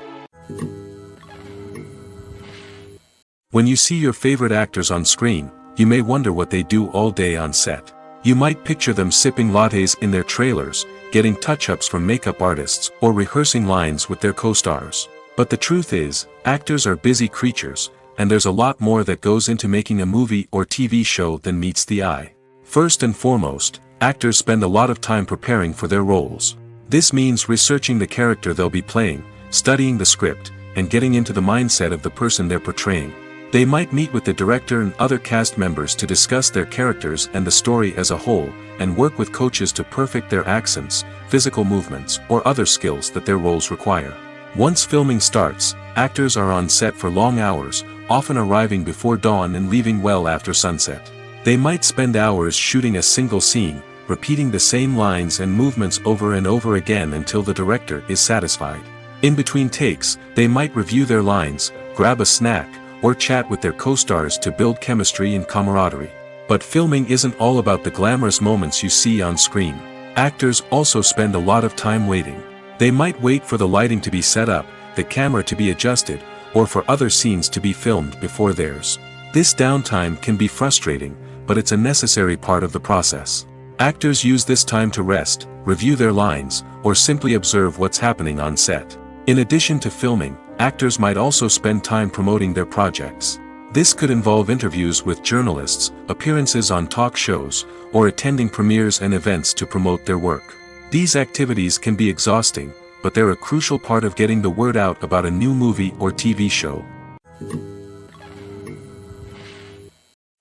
When you see your favorite actors on screen, you may wonder what they do all day on set. You might picture them sipping lattes in their trailers, getting touch-ups from makeup artists, or rehearsing lines with their co-stars. But the truth is, actors are busy creatures, and there's a lot more that goes into making a movie or TV show than meets the eye. First and foremost, actors spend a lot of time preparing for their roles. This means researching the character they'll be playing, studying the script, and getting into the mindset of the person they're portraying. They might meet with the director and other cast members to discuss their characters and the story as a whole, and work with coaches to perfect their accents, physical movements, or other skills that their roles require. Once filming starts, actors are on set for long hours, often arriving before dawn and leaving well after sunset. They might spend hours shooting a single scene, repeating the same lines and movements over and over again until the director is satisfied. In between takes, they might review their lines, grab a snack, or chat with their co-stars to build chemistry and camaraderie. But filming isn't all about the glamorous moments you see on screen. Actors also spend a lot of time waiting. They might wait for the lighting to be set up, the camera to be adjusted, or for other scenes to be filmed before theirs. This downtime can be frustrating, but it's a necessary part of the process. Actors use this time to rest, review their lines, or simply observe what's happening on set. In addition to filming, actors might also spend time promoting their projects. This could involve interviews with journalists, appearances on talk shows, or attending premieres and events to promote their work. These activities can be exhausting, but they're a crucial part of getting the word out about a new movie or TV show.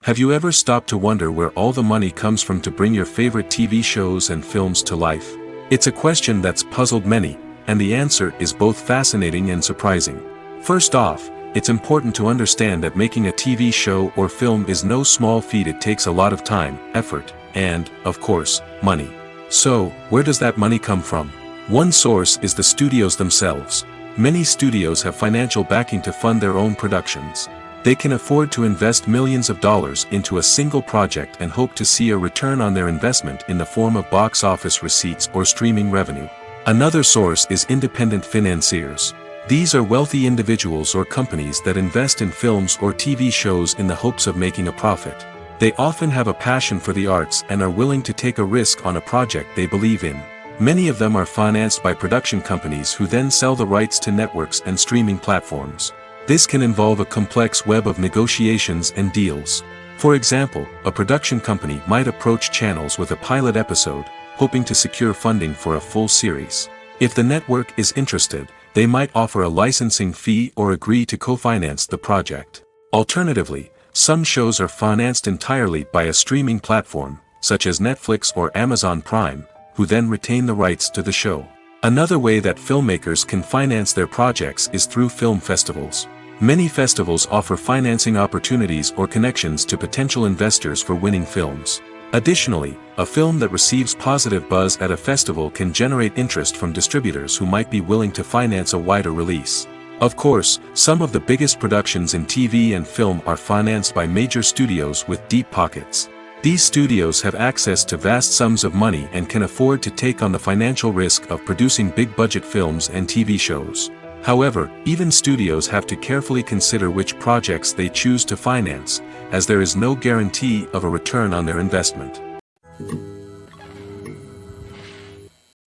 Have you ever stopped to wonder where all the money comes from to bring your favorite TV shows and films to life? It's a question that's puzzled many, and the answer is both fascinating and surprising. First off, it's important to understand that making a TV show or film is no small feat. It takes a lot of time, effort, and, of course, money. So, where does that money come from? One source is the studios themselves. Many studios have financial backing to fund their own productions. They can afford to invest millions of dollars into a single project and hope to see a return on their investment in the form of box office receipts or streaming revenue. Another source is independent financiers. These are wealthy individuals or companies that invest in films or TV shows in the hopes of making a profit. They often have a passion for the arts and are willing to take a risk on a project they believe in. Many of them are financed by production companies who then sell the rights to networks and streaming platforms. This can involve a complex web of negotiations and deals. For example, a production company might approach channels with a pilot episode, hoping to secure funding for a full series. If the network is interested, they might offer a licensing fee or agree to co-finance the project. Alternatively, some shows are financed entirely by a streaming platform, such as Netflix or Amazon Prime, who then retain the rights to the show. Another way that filmmakers can finance their projects is through film festivals. Many festivals offer financing opportunities or connections to potential investors for winning films. Additionally, a film that receives positive buzz at a festival can generate interest from distributors who might be willing to finance a wider release. Of course, some of the biggest productions in TV and film are financed by major studios with deep pockets. These studios have access to vast sums of money and can afford to take on the financial risk of producing big-budget films and TV shows. However, even studios have to carefully consider which projects they choose to finance, as there is no guarantee of a return on their investment.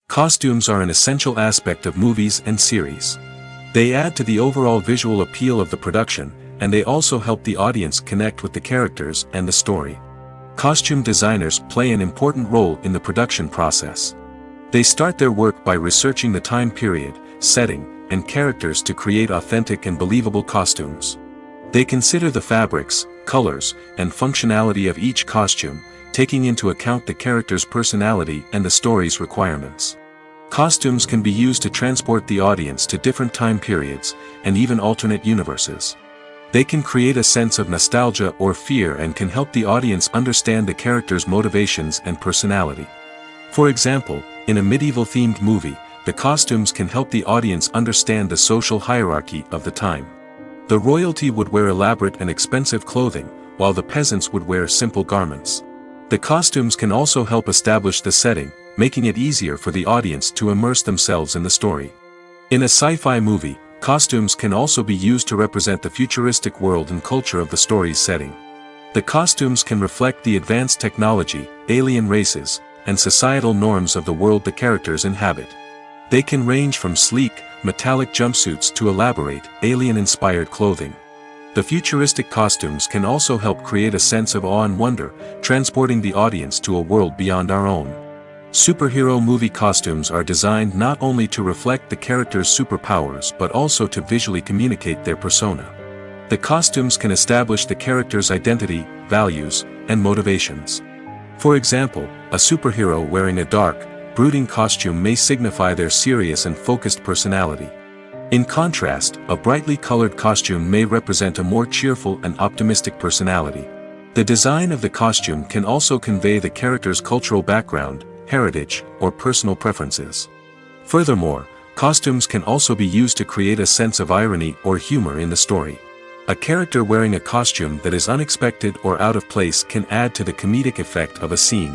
Costumes are an essential aspect of movies and series. They add to the overall visual appeal of the production, and they also help the audience connect with the characters and the story. Costume designers play an important role in the production process. They start their work by researching the time period, setting, and characters to create authentic and believable costumes. They consider the fabrics, colors, and functionality of each costume, taking into account the character's personality and the story's requirements. Costumes can be used to transport the audience to different time periods, and even alternate universes. They can create a sense of nostalgia or fear and can help the audience understand the character's motivations and personality. For example, in a medieval-themed movie, the costumes can help the audience understand the social hierarchy of the time. The royalty would wear elaborate and expensive clothing, while the peasants would wear simple garments. The costumes can also help establish the setting, making it easier for the audience to immerse themselves in the story. In a sci-fi movie, costumes can also be used to represent the futuristic world and culture of the story's setting. The costumes can reflect the advanced technology, alien races, and societal norms of the world the characters inhabit. They can range from sleek, metallic jumpsuits to elaborate, alien-inspired clothing. The futuristic costumes can also help create a sense of awe and wonder, transporting the audience to a world beyond our own. Superhero movie costumes are designed not only to reflect the character's superpowers but also to visually communicate their persona. The costumes can establish the character's identity, values, and motivations. For example, a superhero wearing a dark, brooding costume may signify their serious and focused personality. In contrast, a brightly colored costume may represent a more cheerful and optimistic personality. The design of the costume can also convey the character's cultural background, heritage, or personal preferences. Furthermore, costumes can also be used to create a sense of irony or humor in the story. A character wearing a costume that is unexpected or out of place can add to the comedic effect of a scene.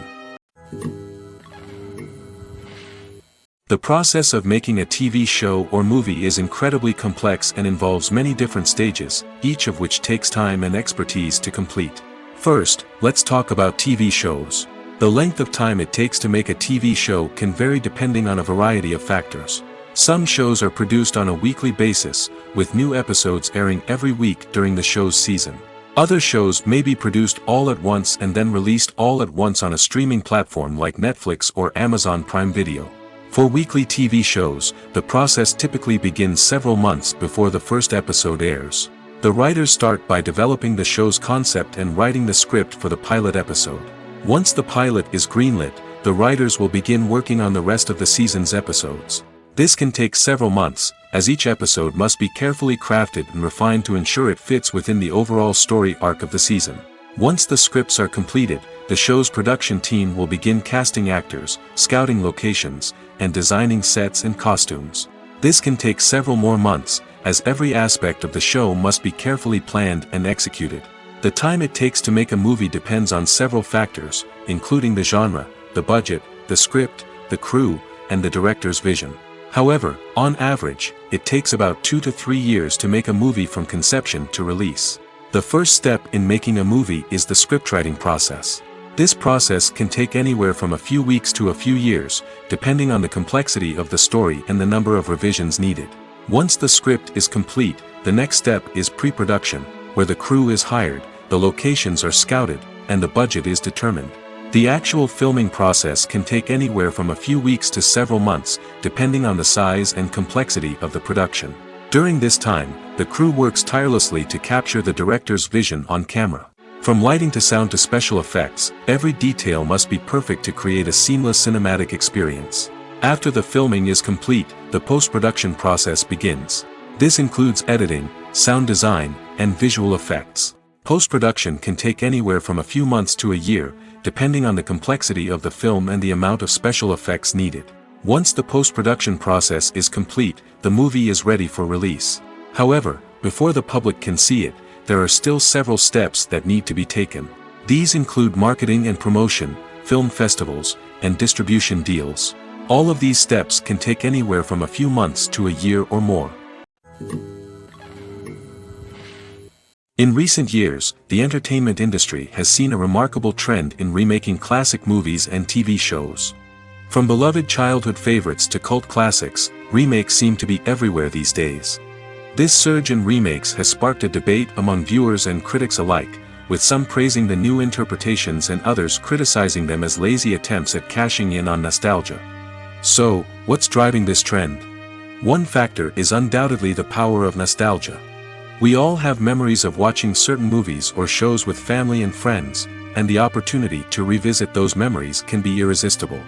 The process of making a TV show or movie is incredibly complex and involves many different stages, each of which takes time and expertise to complete. First, let's talk about TV shows. The length of time it takes to make a TV show can vary depending on a variety of factors. Some shows are produced on a weekly basis, with new episodes airing every week during the show's season. Other shows may be produced all at once and then released all at once on a streaming platform like Netflix or Amazon Prime Video. For weekly TV shows, the process typically begins several months before the first episode airs. The writers start by developing the show's concept and writing the script for the pilot episode. Once the pilot is greenlit, the writers will begin working on the rest of the season's episodes. This can take several months, as each episode must be carefully crafted and refined to ensure it fits within the overall story arc of the season. Once the scripts are completed, the show's production team will begin casting actors, scouting locations, and designing sets and costumes. This can take several more months, as every aspect of the show must be carefully planned and executed. The time it takes to make a movie depends on several factors, including the genre, the budget, the script, the crew, and the director's vision. However, on average, it takes about 2 to 3 years to make a movie from conception to release. The first step in making a movie is the scriptwriting process. This process can take anywhere from a few weeks to a few years, depending on the complexity of the story and the number of revisions needed. Once the script is complete, the next step is pre-production, where the crew is hired, the locations are scouted, and the budget is determined. The actual filming process can take anywhere from a few weeks to several months, depending on the size and complexity of the production. During this time, the crew works tirelessly to capture the director's vision on camera. From lighting to sound to special effects, every detail must be perfect to create a seamless cinematic experience. After the filming is complete, the post-production process begins. This includes editing, sound design, and visual effects. Post-production can take anywhere from a few months to a year, depending on the complexity of the film and the amount of special effects needed. Once the post-production process is complete, the movie is ready for release. However, before the public can see it, there are still several steps that need to be taken. These include marketing and promotion, film festivals, and distribution deals. All of these steps can take anywhere from a few months to a year or more. In recent years, the entertainment industry has seen a remarkable trend in remaking classic movies and TV shows. From beloved childhood favorites to cult classics, remakes seem to be everywhere these days. This surge in remakes has sparked a debate among viewers and critics alike, with some praising the new interpretations and others criticizing them as lazy attempts at cashing in on nostalgia. So, what's driving this trend? One factor is undoubtedly the power of nostalgia. We all have memories of watching certain movies or shows with family and friends, and the opportunity to revisit those memories can be irresistible.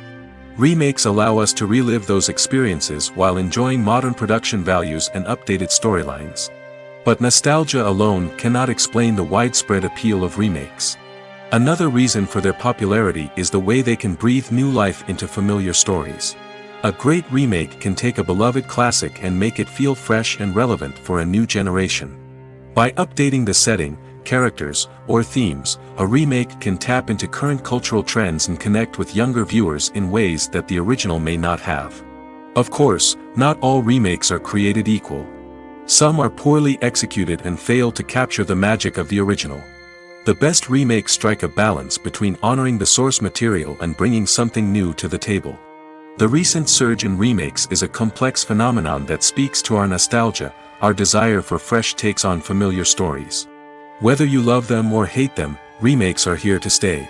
Remakes allow us to relive those experiences while enjoying modern production values and updated storylines. But nostalgia alone cannot explain the widespread appeal of remakes. Another reason for their popularity is the way they can breathe new life into familiar stories. A great remake can take a beloved classic and make it feel fresh and relevant for a new generation. By updating the setting, characters, or themes, a remake can tap into current cultural trends and connect with younger viewers in ways that the original may not have. Of course, not all remakes are created equal. Some are poorly executed and fail to capture the magic of the original. The best remakes strike a balance between honoring the source material and bringing something new to the table. The recent surge in remakes is a complex phenomenon that speaks to our nostalgia, our desire for fresh takes on familiar stories. Whether you love them or hate them, remakes are here to stay.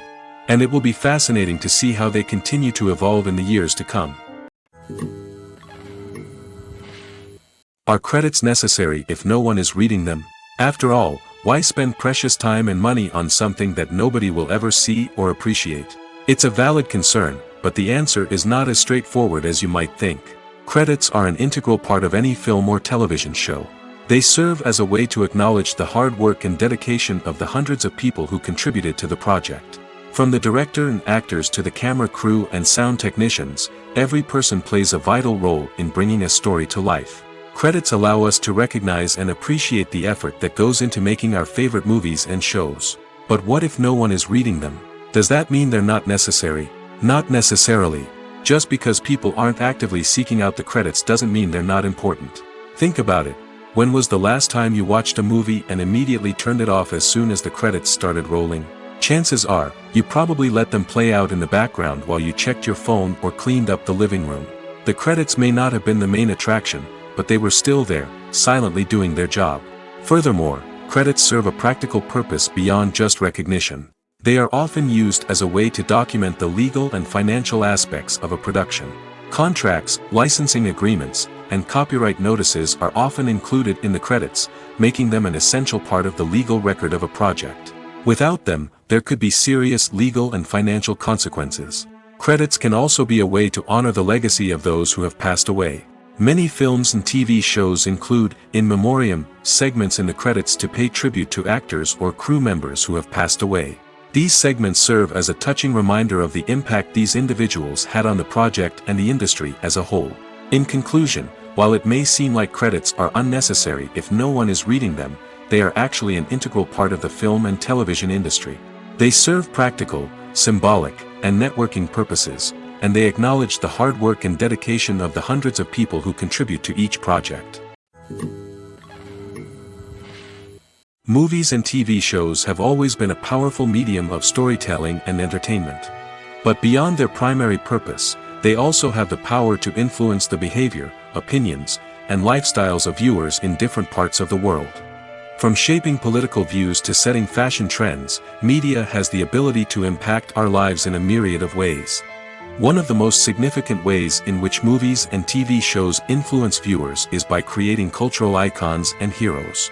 And it will be fascinating to see how they continue to evolve in the years to come. Are credits necessary if no one is reading them? After all, why spend precious time and money on something that nobody will ever see or appreciate? It's a valid concern, but the answer is not as straightforward as you might think. Credits are an integral part of any film or television show. They serve as a way to acknowledge the hard work and dedication of the hundreds of people who contributed to the project. From the director and actors to the camera crew and sound technicians, every person plays a vital role in bringing a story to life. Credits allow us to recognize and appreciate the effort that goes into making our favorite movies and shows. But what if no one is reading them? Does that mean they're not necessary? Not necessarily. Just because people aren't actively seeking out the credits doesn't mean they're not important. Think about it. When was the last time you watched a movie and immediately turned it off as soon as the credits started rolling? Chances are, you probably let them play out in the background while you checked your phone or cleaned up the living room. The credits may not have been the main attraction, but they were still there, silently doing their job. Furthermore, credits serve a practical purpose beyond just recognition. They are often used as a way to document the legal and financial aspects of a production. Contracts, licensing agreements, and copyright notices are often included in the credits, making them an essential part of the legal record of a project. Without them, there could be serious legal and financial consequences. Credits can also be a way to honor the legacy of those who have passed away. Many films and TV shows include, in memoriam, segments in the credits to pay tribute to actors or crew members who have passed away. These segments serve as a touching reminder of the impact these individuals had on the project and the industry as a whole. In conclusion, while it may seem like credits are unnecessary if no one is reading them, they are actually an integral part of the film and television industry. They serve practical, symbolic, and networking purposes, and they acknowledge the hard work and dedication of the hundreds of people who contribute to each project. Movies and TV shows have always been a powerful medium of storytelling and entertainment. But beyond their primary purpose, they also have the power to influence the behavior, opinions, and lifestyles of viewers in different parts of the world. From shaping political views to setting fashion trends, media has the ability to impact our lives in a myriad of ways. One of the most significant ways in which movies and TV shows influence viewers is by creating cultural icons and heroes.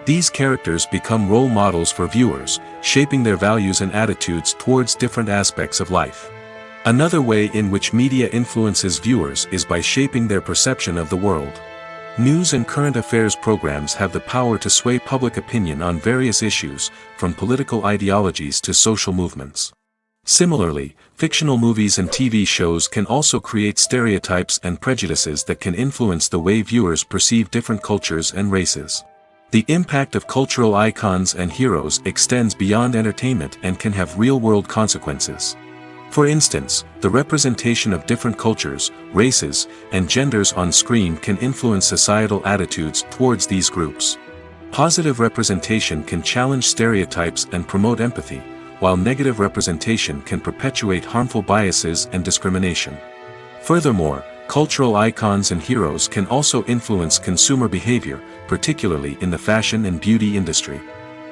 These characters become role models for viewers, shaping their values and attitudes towards different aspects of life. Another way in which media influences viewers is by shaping their perception of the world. News and current affairs programs have the power to sway public opinion on various issues, from political ideologies to social movements. Similarly, fictional movies and TV shows can also create stereotypes and prejudices that can influence the way viewers perceive different cultures and races. The impact of cultural icons and heroes extends beyond entertainment and can have real-world consequences. For instance, the representation of different cultures, races, and genders on screen can influence societal attitudes towards these groups. Positive representation can challenge stereotypes and promote empathy, while negative representation can perpetuate harmful biases and discrimination. Furthermore, cultural icons and heroes can also influence consumer behavior, particularly in the fashion and beauty industry.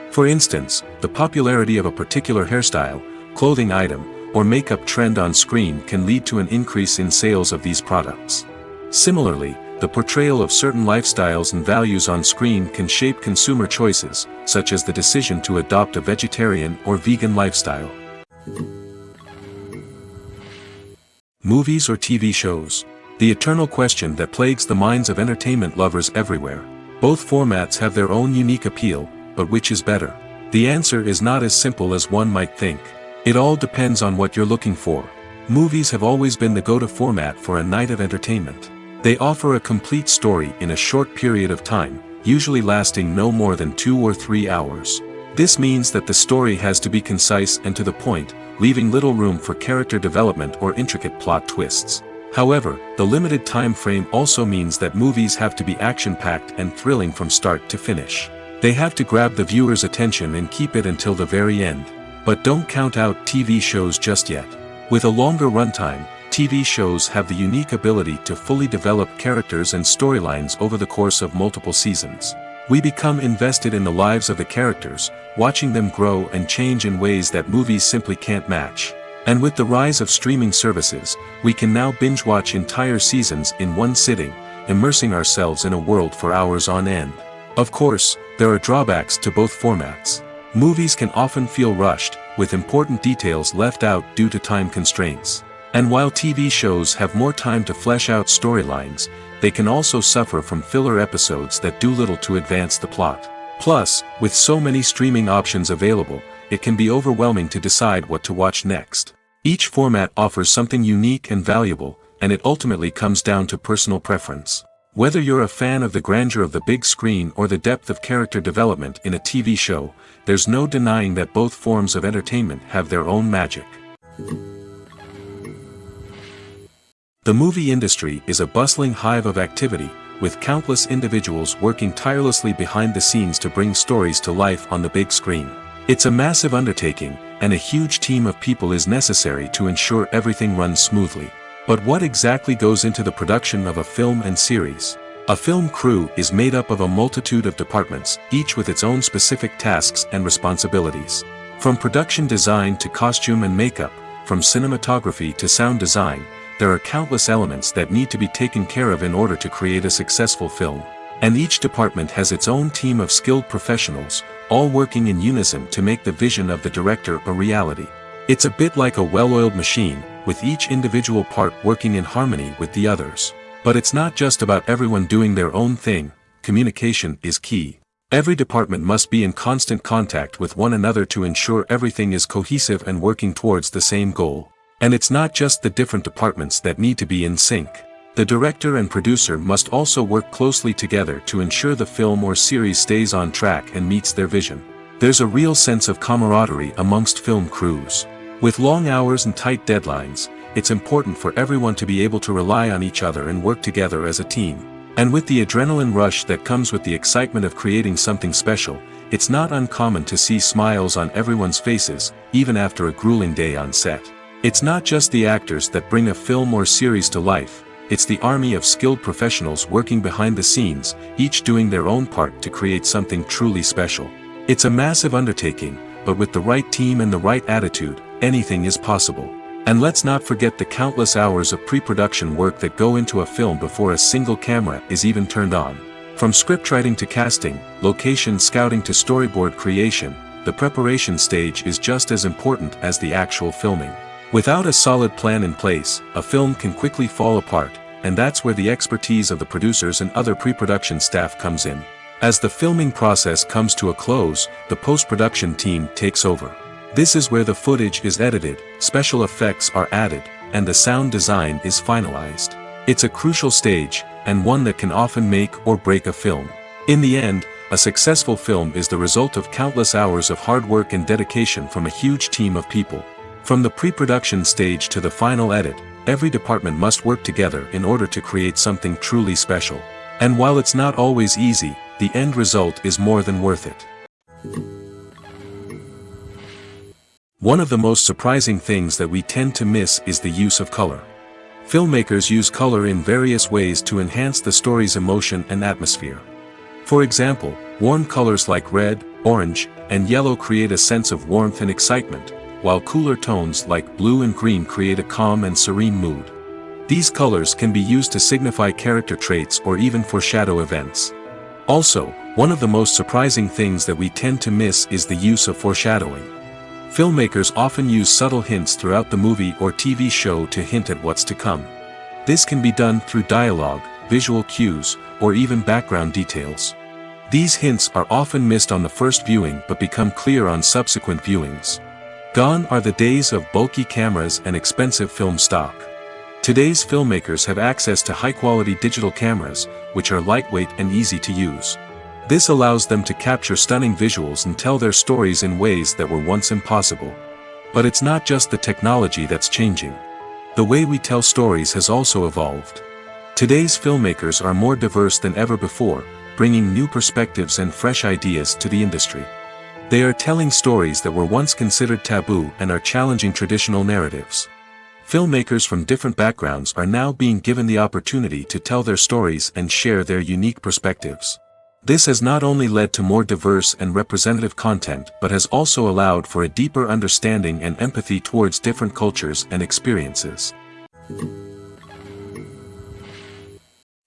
For instance, the popularity of a particular hairstyle, clothing item, or makeup trend on screen can lead to an increase in sales of these products. Similarly, the portrayal of certain lifestyles and values on screen can shape consumer choices, such as the decision to adopt a vegetarian or vegan lifestyle. Movies or TV shows? The eternal question that plagues the minds of entertainment lovers everywhere. Both formats have their own unique appeal, but which is better? The answer is not as simple as one might think. It all depends on what you're looking for. Movies have always been the go-to format for a night of entertainment. They offer a complete story in a short period of time, usually lasting no more than 2 or 3 hours. This means that the story has to be concise and to the point, leaving little room for character development or intricate plot twists. However, the limited time frame also means that movies have to be action-packed and thrilling from start to finish. They have to grab the viewer's attention and keep it until the very end. But don't count out TV shows just yet. With a longer runtime, TV shows have the unique ability to fully develop characters and storylines over the course of multiple seasons. We become invested in the lives of the characters, watching them grow and change in ways that movies simply can't match. And with the rise of streaming services, we can now binge-watch entire seasons in one sitting, immersing ourselves in a world for hours on end. Of course, there are drawbacks to both formats. Movies can often feel rushed, with important details left out due to time constraints. And while TV shows have more time to flesh out storylines, they can also suffer from filler episodes that do little to advance the plot. Plus, with so many streaming options available, it can be overwhelming to decide what to watch next. Each format offers something unique and valuable, and it ultimately comes down to personal preference. Whether you're a fan of the grandeur of the big screen or the depth of character development in a TV show, there's no denying that both forms of entertainment have their own magic. The movie industry is a bustling hive of activity, with countless individuals working tirelessly behind the scenes to bring stories to life on the big screen. It's a massive undertaking, and a huge team of people is necessary to ensure everything runs smoothly. But what exactly goes into the production of a film and series? A film crew is made up of a multitude of departments, each with its own specific tasks and responsibilities. From production design to costume and makeup, from cinematography to sound design, there are countless elements that need to be taken care of in order to create a successful film. And each department has its own team of skilled professionals, all working in unison to make the vision of the director a reality. It's a bit like a well-oiled machine, with each individual part working in harmony with the others. But it's not just about everyone doing their own thing. Communication is key. Every department must be in constant contact with one another to ensure everything is cohesive and working towards the same goal. And it's not just the different departments that need to be in sync. The director and producer must also work closely together to ensure the film or series stays on track and meets their vision. There's a real sense of camaraderie amongst film crews. With long hours and tight deadlines, it's important for everyone to be able to rely on each other and work together as a team. And with the adrenaline rush that comes with the excitement of creating something special, it's not uncommon to see smiles on everyone's faces, even after a grueling day on set. It's not just the actors that bring a film or series to life, it's the army of skilled professionals working behind the scenes, each doing their own part to create something truly special. It's a massive undertaking, but with the right team and the right attitude, anything is possible. And let's not forget the countless hours of pre-production work that go into a film before a single camera is even turned on. From scriptwriting to casting, location scouting to storyboard creation, the preparation stage is just as important as the actual filming. Without a solid plan in place, a film can quickly fall apart, and that's where the expertise of the producers and other pre-production staff comes in. As the filming process comes to a close, the post-production team takes over. This is where the footage is edited, special effects are added, and the sound design is finalized. It's a crucial stage, and one that can often make or break a film. In the end, a successful film is the result of countless hours of hard work and dedication from a huge team of people. From the pre-production stage to the final edit, every department must work together in order to create something truly special. And while it's not always easy, the end result is more than worth it. One of the most surprising things that we tend to miss is the use of color. Filmmakers use color in various ways to enhance the story's emotion and atmosphere. For example, warm colors like red, orange, and yellow create a sense of warmth and excitement, while cooler tones like blue and green create a calm and serene mood. These colors can be used to signify character traits or even foreshadow events. Also, one of the most surprising things that we tend to miss is the use of foreshadowing. Filmmakers often use subtle hints throughout the movie or TV show to hint at what's to come. This can be done through dialogue, visual cues, or even background details. These hints are often missed on the first viewing but become clear on subsequent viewings. Gone are the days of bulky cameras and expensive film stock. Today's filmmakers have access to high-quality digital cameras, which are lightweight and easy to use. This allows them to capture stunning visuals and tell their stories in ways that were once impossible. But it's not just the technology that's changing. The way we tell stories has also evolved. Today's filmmakers are more diverse than ever before, bringing new perspectives and fresh ideas to the industry. They are telling stories that were once considered taboo and are challenging traditional narratives. Filmmakers from different backgrounds are now being given the opportunity to tell their stories and share their unique perspectives. This has not only led to more diverse and representative content but has also allowed for a deeper understanding and empathy towards different cultures and experiences.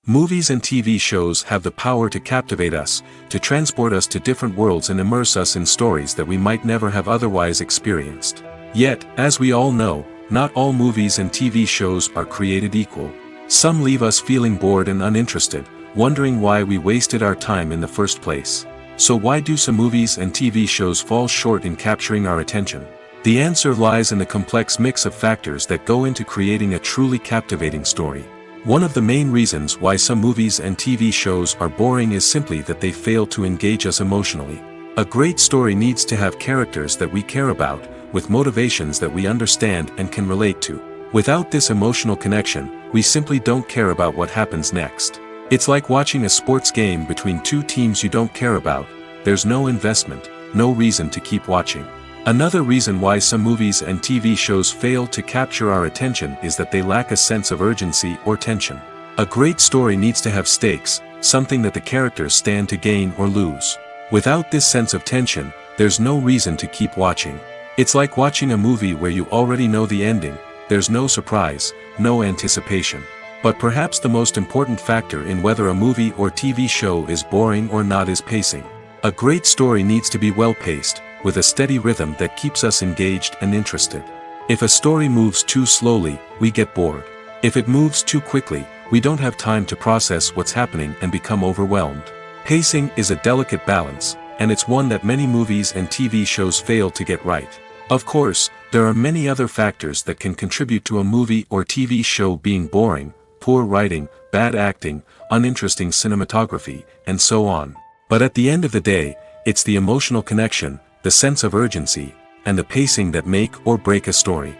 Movies and TV shows have the power to captivate us, to transport us to different worlds and immerse us in stories that we might never have otherwise experienced. Yet, as we all know, not all movies and TV shows are created equal. Some leave us feeling bored and uninterested, wondering why we wasted our time in the first place. So why do some movies and TV shows fall short in capturing our attention? The answer lies in the complex mix of factors that go into creating a truly captivating story. One of the main reasons why some movies and TV shows are boring is simply that they fail to engage us emotionally. A great story needs to have characters that we care about, with motivations that we understand and can relate to. Without this emotional connection, we simply don't care about what happens next. It's like watching a sports game between two teams you don't care about. There's no investment, no reason to keep watching. Another reason why some movies and TV shows fail to capture our attention is that they lack a sense of urgency or tension. A great story needs to have stakes, something that the characters stand to gain or lose. Without this sense of tension, there's no reason to keep watching. It's like watching a movie where you already know the ending. There's no surprise, no anticipation. But perhaps the most important factor in whether a movie or TV show is boring or not is pacing. A great story needs to be well-paced, with a steady rhythm that keeps us engaged and interested. If a story moves too slowly, we get bored. If it moves too quickly, we don't have time to process what's happening and become overwhelmed. Pacing is a delicate balance, and it's one that many movies and TV shows fail to get right. Of course, there are many other factors that can contribute to a movie or TV show being boring: poor writing, bad acting, uninteresting cinematography, and so on. But at the end of the day, it's the emotional connection, the sense of urgency, and the pacing that make or break a story.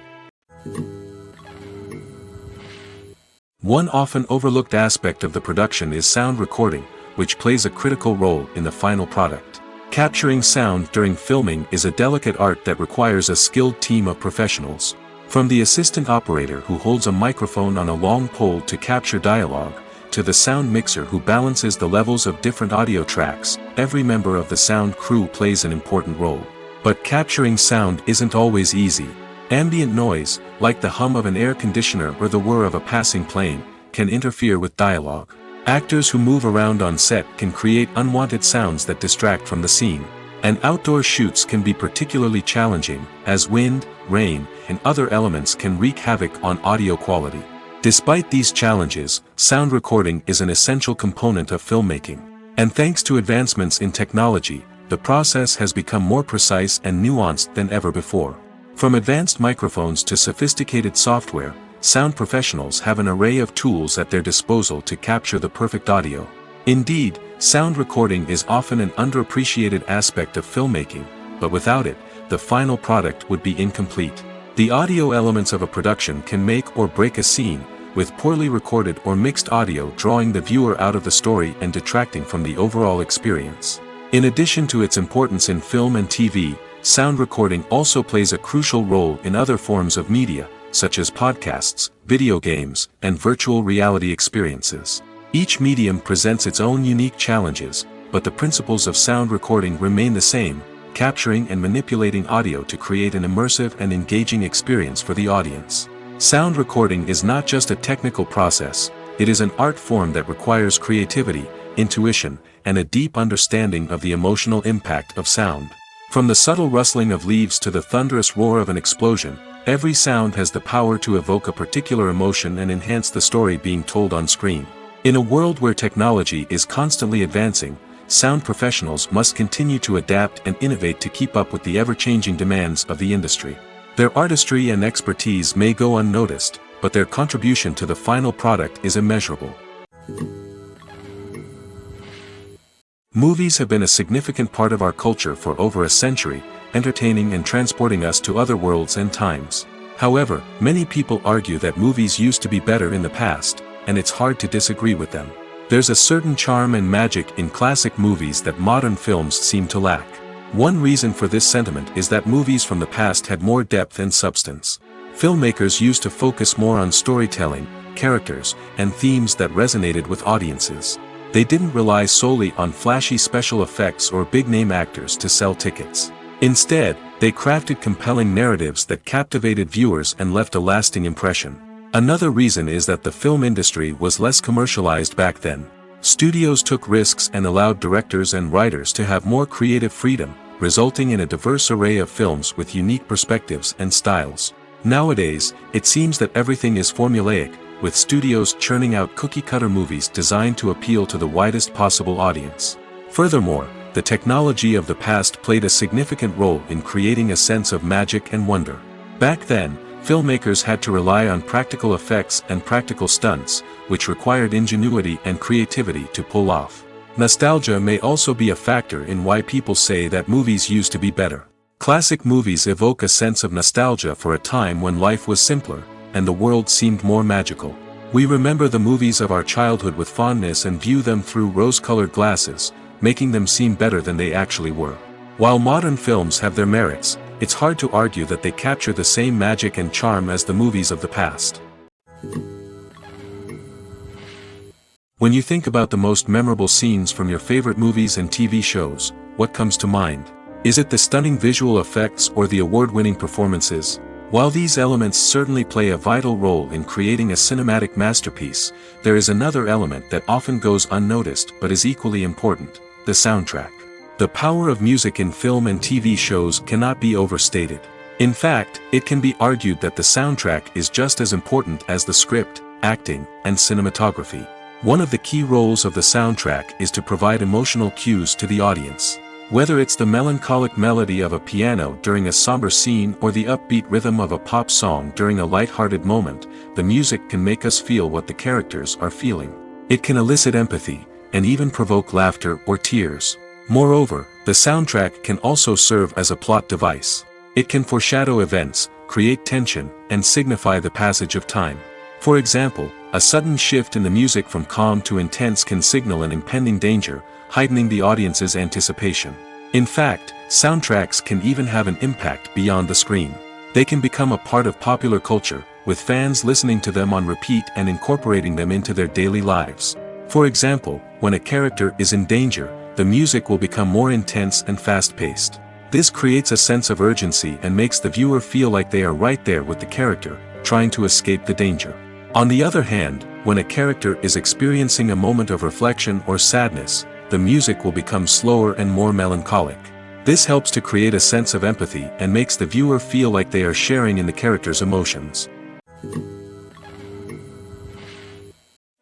One often overlooked aspect of the production is sound recording, which plays a critical role in the final product. Capturing sound during filming is a delicate art that requires a skilled team of professionals. From the assistant operator who holds a microphone on a long pole to capture dialogue, to the sound mixer who balances the levels of different audio tracks, every member of the sound crew plays an important role. But capturing sound isn't always easy. Ambient noise, like the hum of an air conditioner or the whir of a passing plane, can interfere with dialogue. Actors who move around on set can create unwanted sounds that distract from the scene. And outdoor shoots can be particularly challenging, as wind, rain, and other elements can wreak havoc on audio quality. Despite these challenges, sound recording is an essential component of filmmaking. And thanks to advancements in technology, the process has become more precise and nuanced than ever before. From advanced microphones to sophisticated software, sound professionals have an array of tools at their disposal to capture the perfect audio. Indeed, sound recording is often an underappreciated aspect of filmmaking, but without it, the final product would be incomplete. The audio elements of a production can make or break a scene, with poorly recorded or mixed audio drawing the viewer out of the story and detracting from the overall experience. In addition to its importance in film and TV, sound recording also plays a crucial role in other forms of media, such as podcasts, video games, and virtual reality experiences. Each medium presents its own unique challenges, but the principles of sound recording remain the same, capturing and manipulating audio to create an immersive and engaging experience for the audience. Sound recording is not just a technical process, it is an art form that requires creativity, intuition, and a deep understanding of the emotional impact of sound. From the subtle rustling of leaves to the thunderous roar of an explosion, every sound has the power to evoke a particular emotion and enhance the story being told on screen. In a world where technology is constantly advancing, sound professionals must continue to adapt and innovate to keep up with the ever-changing demands of the industry. Their artistry and expertise may go unnoticed, but their contribution to the final product is immeasurable. Movies have been a significant part of our culture for over a century, entertaining and transporting us to other worlds and times. However, many people argue that movies used to be better in the past, and it's hard to disagree with them. There's a certain charm and magic in classic movies that modern films seem to lack. One reason for this sentiment is that movies from the past had more depth and substance. Filmmakers used to focus more on storytelling, characters, and themes that resonated with audiences. They didn't rely solely on flashy special effects or big-name actors to sell tickets. Instead, they crafted compelling narratives that captivated viewers and left a lasting impression. Another reason is that the film industry was less commercialized back then. Studios took risks and allowed directors and writers to have more creative freedom, resulting in a diverse array of films with unique perspectives and styles. Nowadays, it seems that everything is formulaic, with studios churning out cookie-cutter movies designed to appeal to the widest possible audience. Furthermore, the technology of the past played a significant role in creating a sense of magic and wonder. Back then, filmmakers had to rely on practical effects and practical stunts, which required ingenuity and creativity to pull off. Nostalgia may also be a factor in why people say that movies used to be better. Classic movies evoke a sense of nostalgia for a time when life was simpler, and the world seemed more magical. We remember the movies of our childhood with fondness and view them through rose-colored glasses, making them seem better than they actually were. While modern films have their merits, it's hard to argue that they capture the same magic and charm as the movies of the past. When you think about the most memorable scenes from your favorite movies and TV shows, what comes to mind? Is it the stunning visual effects or the award-winning performances? While these elements certainly play a vital role in creating a cinematic masterpiece, there is another element that often goes unnoticed but is equally important: the soundtrack. The power of music in film and TV shows cannot be overstated. In fact, it can be argued that the soundtrack is just as important as the script, acting, and cinematography. One of the key roles of the soundtrack is to provide emotional cues to the audience. Whether it's the melancholic melody of a piano during a somber scene or the upbeat rhythm of a pop song during a light-hearted moment, the music can make us feel what the characters are feeling. It can elicit empathy, and even provoke laughter or tears. Moreover, the soundtrack can also serve as a plot device. It can foreshadow events, create tension, and signify the passage of time. For example, a sudden shift in the music from calm to intense can signal an impending danger, heightening the audience's anticipation. In fact, soundtracks can even have an impact beyond the screen. They can become a part of popular culture, with fans listening to them on repeat and incorporating them into their daily lives. For example, when a character is in danger, the music will become more intense and fast-paced. This creates a sense of urgency and makes the viewer feel like they are right there with the character, trying to escape the danger. On the other hand, when a character is experiencing a moment of reflection or sadness, the music will become slower and more melancholic. This helps to create a sense of empathy and makes the viewer feel like they are sharing in the character's emotions.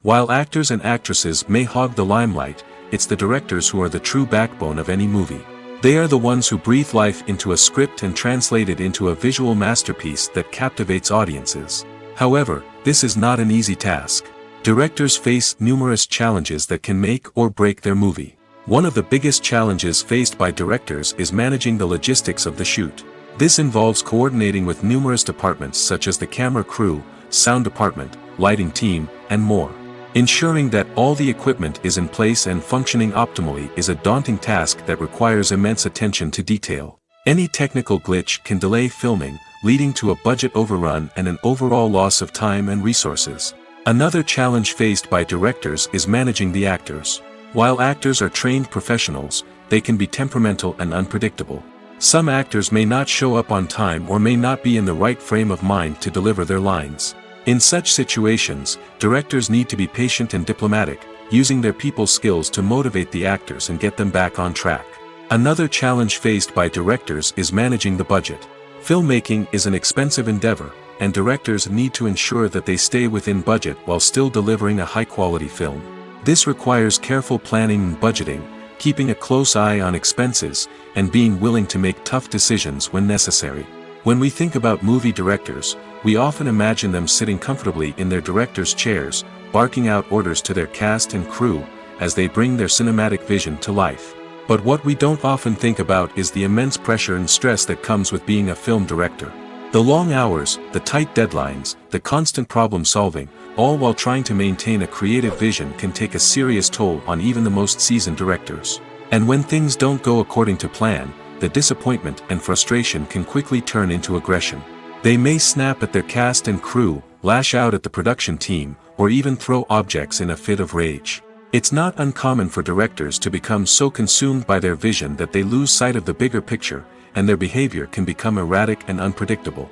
While actors and actresses may hog the limelight, it's the directors who are the true backbone of any movie. They are the ones who breathe life into a script and translate it into a visual masterpiece that captivates audiences. However, this is not an easy task. Directors face numerous challenges that can make or break their movie. One of the biggest challenges faced by directors is managing the logistics of the shoot. This involves coordinating with numerous departments such as the camera crew, sound department, lighting team, and more. Ensuring that all the equipment is in place and functioning optimally is a daunting task that requires immense attention to detail. Any technical glitch can delay filming, leading to a budget overrun and an overall loss of time and resources. Another challenge faced by directors is managing the actors. While actors are trained professionals, they can be temperamental and unpredictable. Some actors may not show up on time or may not be in the right frame of mind to deliver their lines. In such situations, directors need to be patient and diplomatic, using their people skills to motivate the actors and get them back on track. Another challenge faced by directors is managing the budget. Filmmaking is an expensive endeavor, and directors need to ensure that they stay within budget while still delivering a high-quality film. This requires careful planning and budgeting, keeping a close eye on expenses, and being willing to make tough decisions when necessary. When we think about movie directors, we often imagine them sitting comfortably in their director's chairs, barking out orders to their cast and crew, as they bring their cinematic vision to life. But what we don't often think about is the immense pressure and stress that comes with being a film director. The long hours, the tight deadlines, the constant problem solving, all while trying to maintain a creative vision can take a serious toll on even the most seasoned directors. And when things don't go according to plan, the disappointment and frustration can quickly turn into aggression. They may snap at their cast and crew, lash out at the production team, or even throw objects in a fit of rage. It's not uncommon for directors to become so consumed by their vision that they lose sight of the bigger picture, and their behavior can become erratic and unpredictable.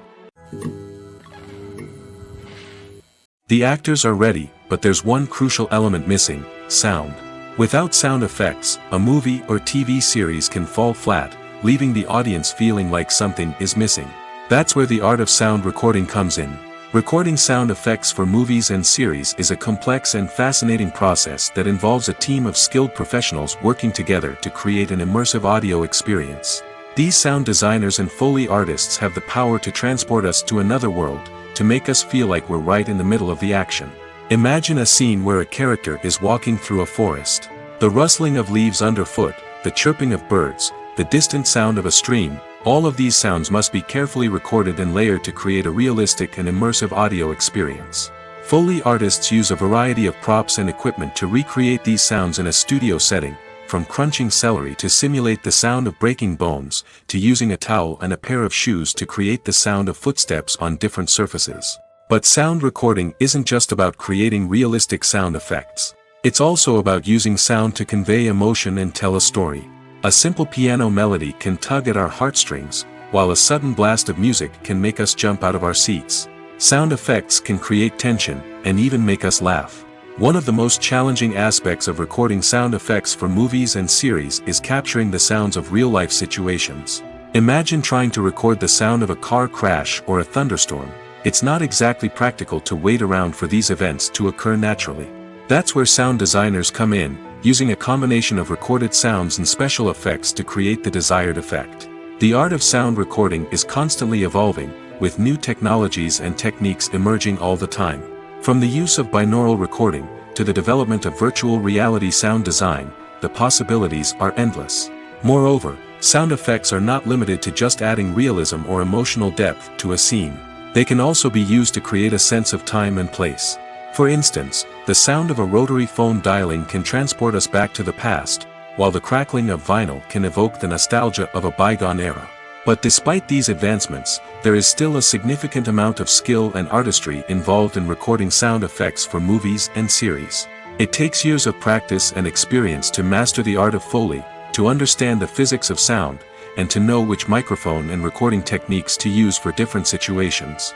The actors are ready, but there's one crucial element missing: sound. Without sound effects, a movie or TV series can fall flat, leaving the audience feeling like something is missing. That's where the art of sound recording comes in. Recording sound effects for movies and series is a complex and fascinating process that involves a team of skilled professionals working together to create an immersive audio experience. These sound designers and Foley artists have the power to transport us to another world, to make us feel like we're right in the middle of the action. Imagine a scene where a character is walking through a forest. The rustling of leaves underfoot, the chirping of birds, the distant sound of a stream, all of these sounds must be carefully recorded and layered to create a realistic and immersive audio experience. Foley artists use a variety of props and equipment to recreate these sounds in a studio setting, from crunching celery to simulate the sound of breaking bones, to using a towel and a pair of shoes to create the sound of footsteps on different surfaces. But sound recording isn't just about creating realistic sound effects. It's also about using sound to convey emotion and tell a story. A simple piano melody can tug at our heartstrings, while a sudden blast of music can make us jump out of our seats. Sound effects can create tension, and even make us laugh. One of the most challenging aspects of recording sound effects for movies and series is capturing the sounds of real-life situations. Imagine trying to record the sound of a car crash or a thunderstorm. It's not exactly practical to wait around for these events to occur naturally. That's where sound designers come in, using a combination of recorded sounds and special effects to create the desired effect. The art of sound recording is constantly evolving, with new technologies and techniques emerging all the time. From the use of binaural recording, to the development of virtual reality sound design, the possibilities are endless. Moreover, sound effects are not limited to just adding realism or emotional depth to a scene. They can also be used to create a sense of time and place. For instance, the sound of a rotary phone dialing can transport us back to the past, while the crackling of vinyl can evoke the nostalgia of a bygone era. But despite these advancements, there is still a significant amount of skill and artistry involved in recording sound effects for movies and series. It takes years of practice and experience to master the art of Foley, to understand the physics of sound, and to know which microphone and recording techniques to use for different situations.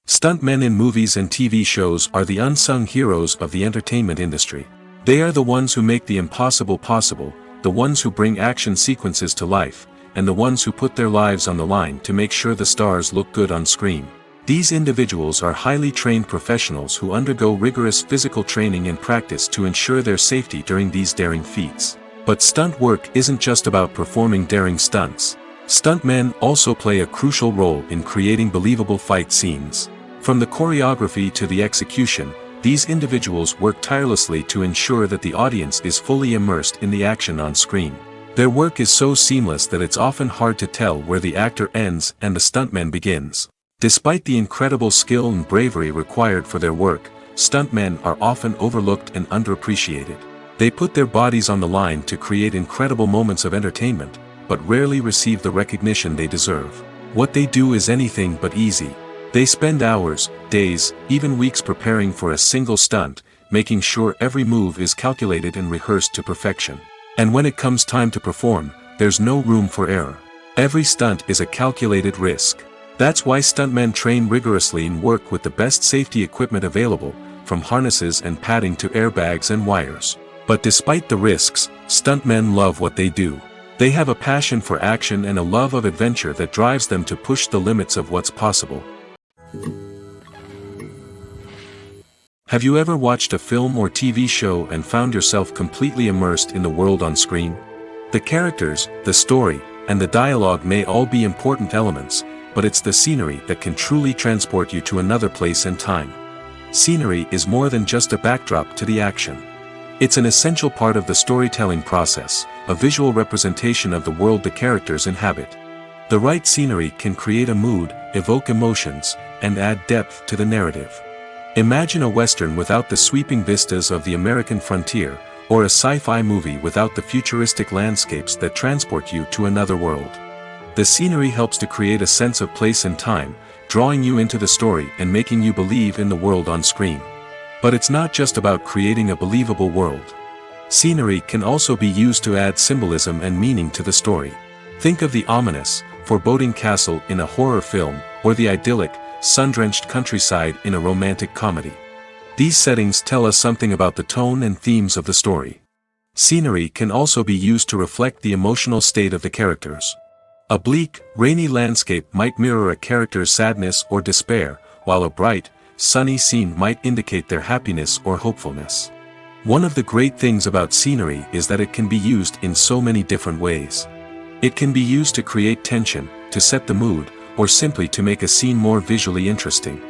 Stuntmen in movies and TV shows are the unsung heroes of the entertainment industry. They are the ones who make the impossible possible, the ones who bring action sequences to life, and the ones who put their lives on the line to make sure the stars look good on screen. These individuals are highly trained professionals who undergo rigorous physical training and practice to ensure their safety during these daring feats. But stunt work isn't just about performing daring stunts. Stuntmen also play a crucial role in creating believable fight scenes. From the choreography to the execution, these individuals work tirelessly to ensure that the audience is fully immersed in the action on screen. Their work is so seamless that it's often hard to tell where the actor ends and the stuntman begins. Despite the incredible skill and bravery required for their work, stuntmen are often overlooked and underappreciated. They put their bodies on the line to create incredible moments of entertainment, but rarely receive the recognition they deserve. What they do is anything but easy. They spend hours, days, even weeks preparing for a single stunt, making sure every move is calculated and rehearsed to perfection. And when it comes time to perform, there's no room for error. Every stunt is a calculated risk. That's why stuntmen train rigorously and work with the best safety equipment available, from harnesses and padding to airbags and wires. But despite the risks, stuntmen love what they do. They have a passion for action and a love of adventure that drives them to push the limits of what's possible. Have you ever watched a film or TV show and found yourself completely immersed in the world on screen? The characters, the story, and the dialogue may all be important elements, but it's the scenery that can truly transport you to another place and time. Scenery is more than just a backdrop to the action. It's an essential part of the storytelling process, a visual representation of the world the characters inhabit. The right scenery can create a mood, evoke emotions, and add depth to the narrative. Imagine a Western without the sweeping vistas of the American frontier, or a sci-fi movie without the futuristic landscapes that transport you to another world. The scenery helps to create a sense of place and time, drawing you into the story and making you believe in the world on screen. But it's not just about creating a believable world. Scenery can also be used to add symbolism and meaning to the story. Think of the ominous, foreboding castle in a horror film, or the idyllic, sun-drenched countryside in a romantic comedy. These settings tell us something about the tone and themes of the story. Scenery can also be used to reflect the emotional state of the characters. A bleak, rainy landscape might mirror a character's sadness or despair, while a bright, sunny scene might indicate their happiness or hopefulness. One of the great things about scenery is that it can be used in so many different ways. It can be used to create tension, to set the mood, or simply to make a scene more visually interesting.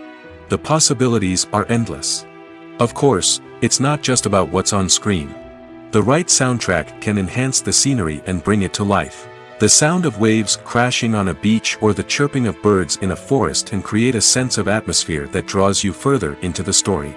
The possibilities are endless. Of course, it's not just about what's on screen. The right soundtrack can enhance the scenery and bring it to life. The sound of waves crashing on a beach or the chirping of birds in a forest can create a sense of atmosphere that draws you further into the story.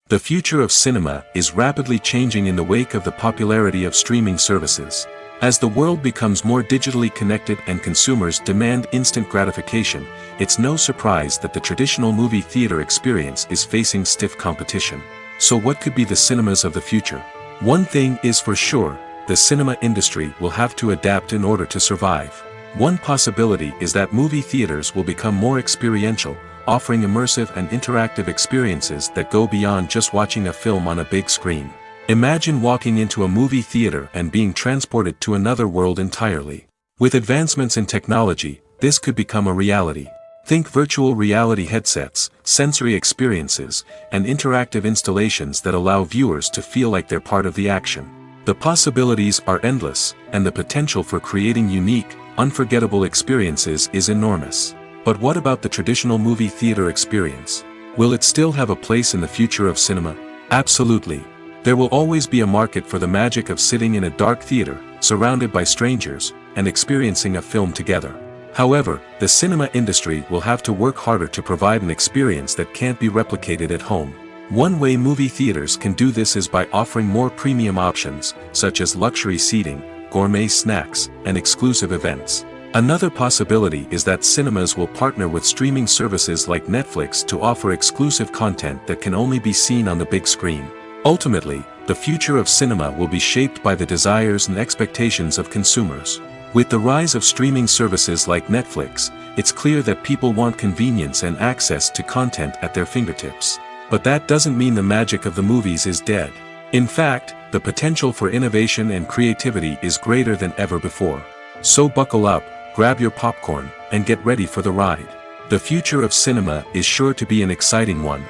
The future of cinema is rapidly changing in the wake of the popularity of streaming services. As the world becomes more digitally connected and consumers demand instant gratification, it's no surprise that the traditional movie theater experience is facing stiff competition. So what could be the cinemas of the future? One thing is for sure, the cinema industry will have to adapt in order to survive. One possibility is that movie theaters will become more experiential, offering immersive and interactive experiences that go beyond just watching a film on a big screen. Imagine walking into a movie theater and being transported to another world entirely. With advancements in technology, this could become a reality. Think virtual reality headsets, sensory experiences, and interactive installations that allow viewers to feel like they're part of the action. The possibilities are endless, and the potential for creating unique, unforgettable experiences is enormous. But what about the traditional movie theater experience? Will it still have a place in the future of cinema? Absolutely. There will always be a market for the magic of sitting in a dark theater, surrounded by strangers, and experiencing a film together. However, the cinema industry will have to work harder to provide an experience that can't be replicated at home. One way movie theaters can do this is by offering more premium options, such as luxury seating, gourmet snacks, and exclusive events. Another possibility is that cinemas will partner with streaming services like Netflix to offer exclusive content that can only be seen on the big screen. Ultimately, the future of cinema will be shaped by the desires and expectations of consumers. With the rise of streaming services like Netflix, it's clear that people want convenience and access to content at their fingertips. But that doesn't mean the magic of the movies is dead. In fact, the potential for innovation and creativity is greater than ever before. So buckle up, grab your popcorn, and get ready for the ride. The future of cinema is sure to be an exciting one.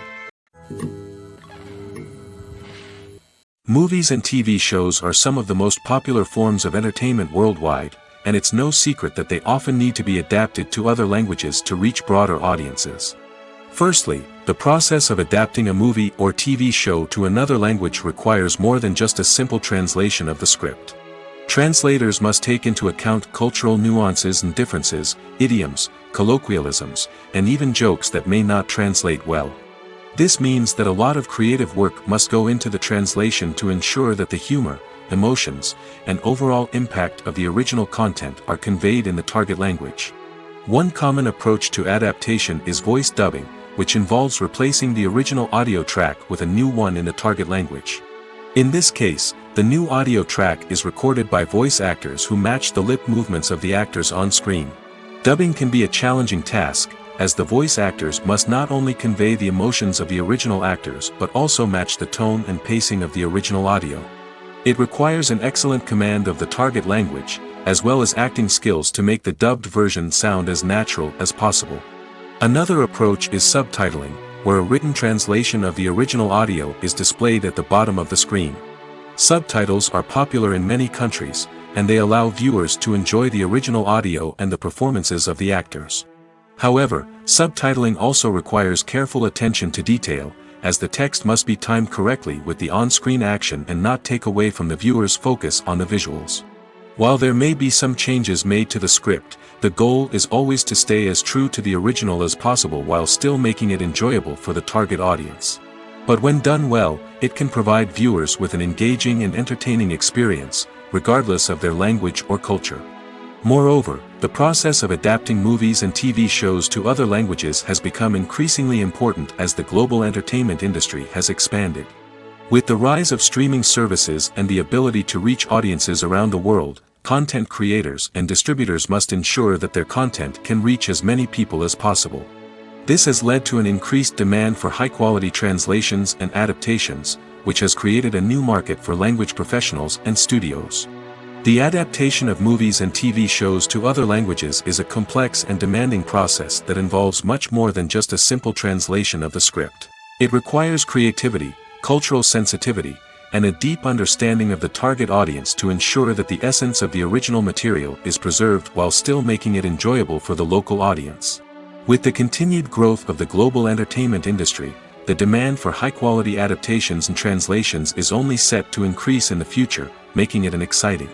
Movies and TV shows are some of the most popular forms of entertainment worldwide, and it's no secret that they often need to be adapted to other languages to reach broader audiences. Firstly, the process of adapting a movie or TV show to another language requires more than just a simple translation of the script. Translators must take into account cultural nuances and differences, idioms, colloquialisms, and even jokes that may not translate well. This means that a lot of creative work must go into the translation to ensure that the humor, emotions, and overall impact of the original content are conveyed in the target language. One common approach to adaptation is voice dubbing, which involves replacing the original audio track with a new one in the target language. In this case, the new audio track is recorded by voice actors who match the lip movements of the actors on screen. Dubbing can be a challenging task, as the voice actors must not only convey the emotions of the original actors but also match the tone and pacing of the original audio. It requires an excellent command of the target language, as well as acting skills to make the dubbed version sound as natural as possible. Another approach is subtitling, where a written translation of the original audio is displayed at the bottom of the screen. Subtitles are popular in many countries, and they allow viewers to enjoy the original audio and the performances of the actors. However, subtitling also requires careful attention to detail, as the text must be timed correctly with the on-screen action and not take away from the viewer's focus on the visuals. While there may be some changes made to the script, the goal is always to stay as true to the original as possible while still making it enjoyable for the target audience. But when done well, it can provide viewers with an engaging and entertaining experience, regardless of their language or culture. Moreover, the process of adapting movies and TV shows to other languages has become increasingly important as the global entertainment industry has expanded. With the rise of streaming services and the ability to reach audiences around the world, content creators and distributors must ensure that their content can reach as many people as possible. This has led to an increased demand for high-quality translations and adaptations, which has created a new market for language professionals and studios. The adaptation of movies and TV shows to other languages is a complex and demanding process that involves much more than just a simple translation of the script. It requires creativity, cultural sensitivity, and a deep understanding of the target audience to ensure that the essence of the original material is preserved while still making it enjoyable for the local audience. With the continued growth of the global entertainment industry, the demand for high-quality adaptations and translations is only set to increase in the future, making it an exciting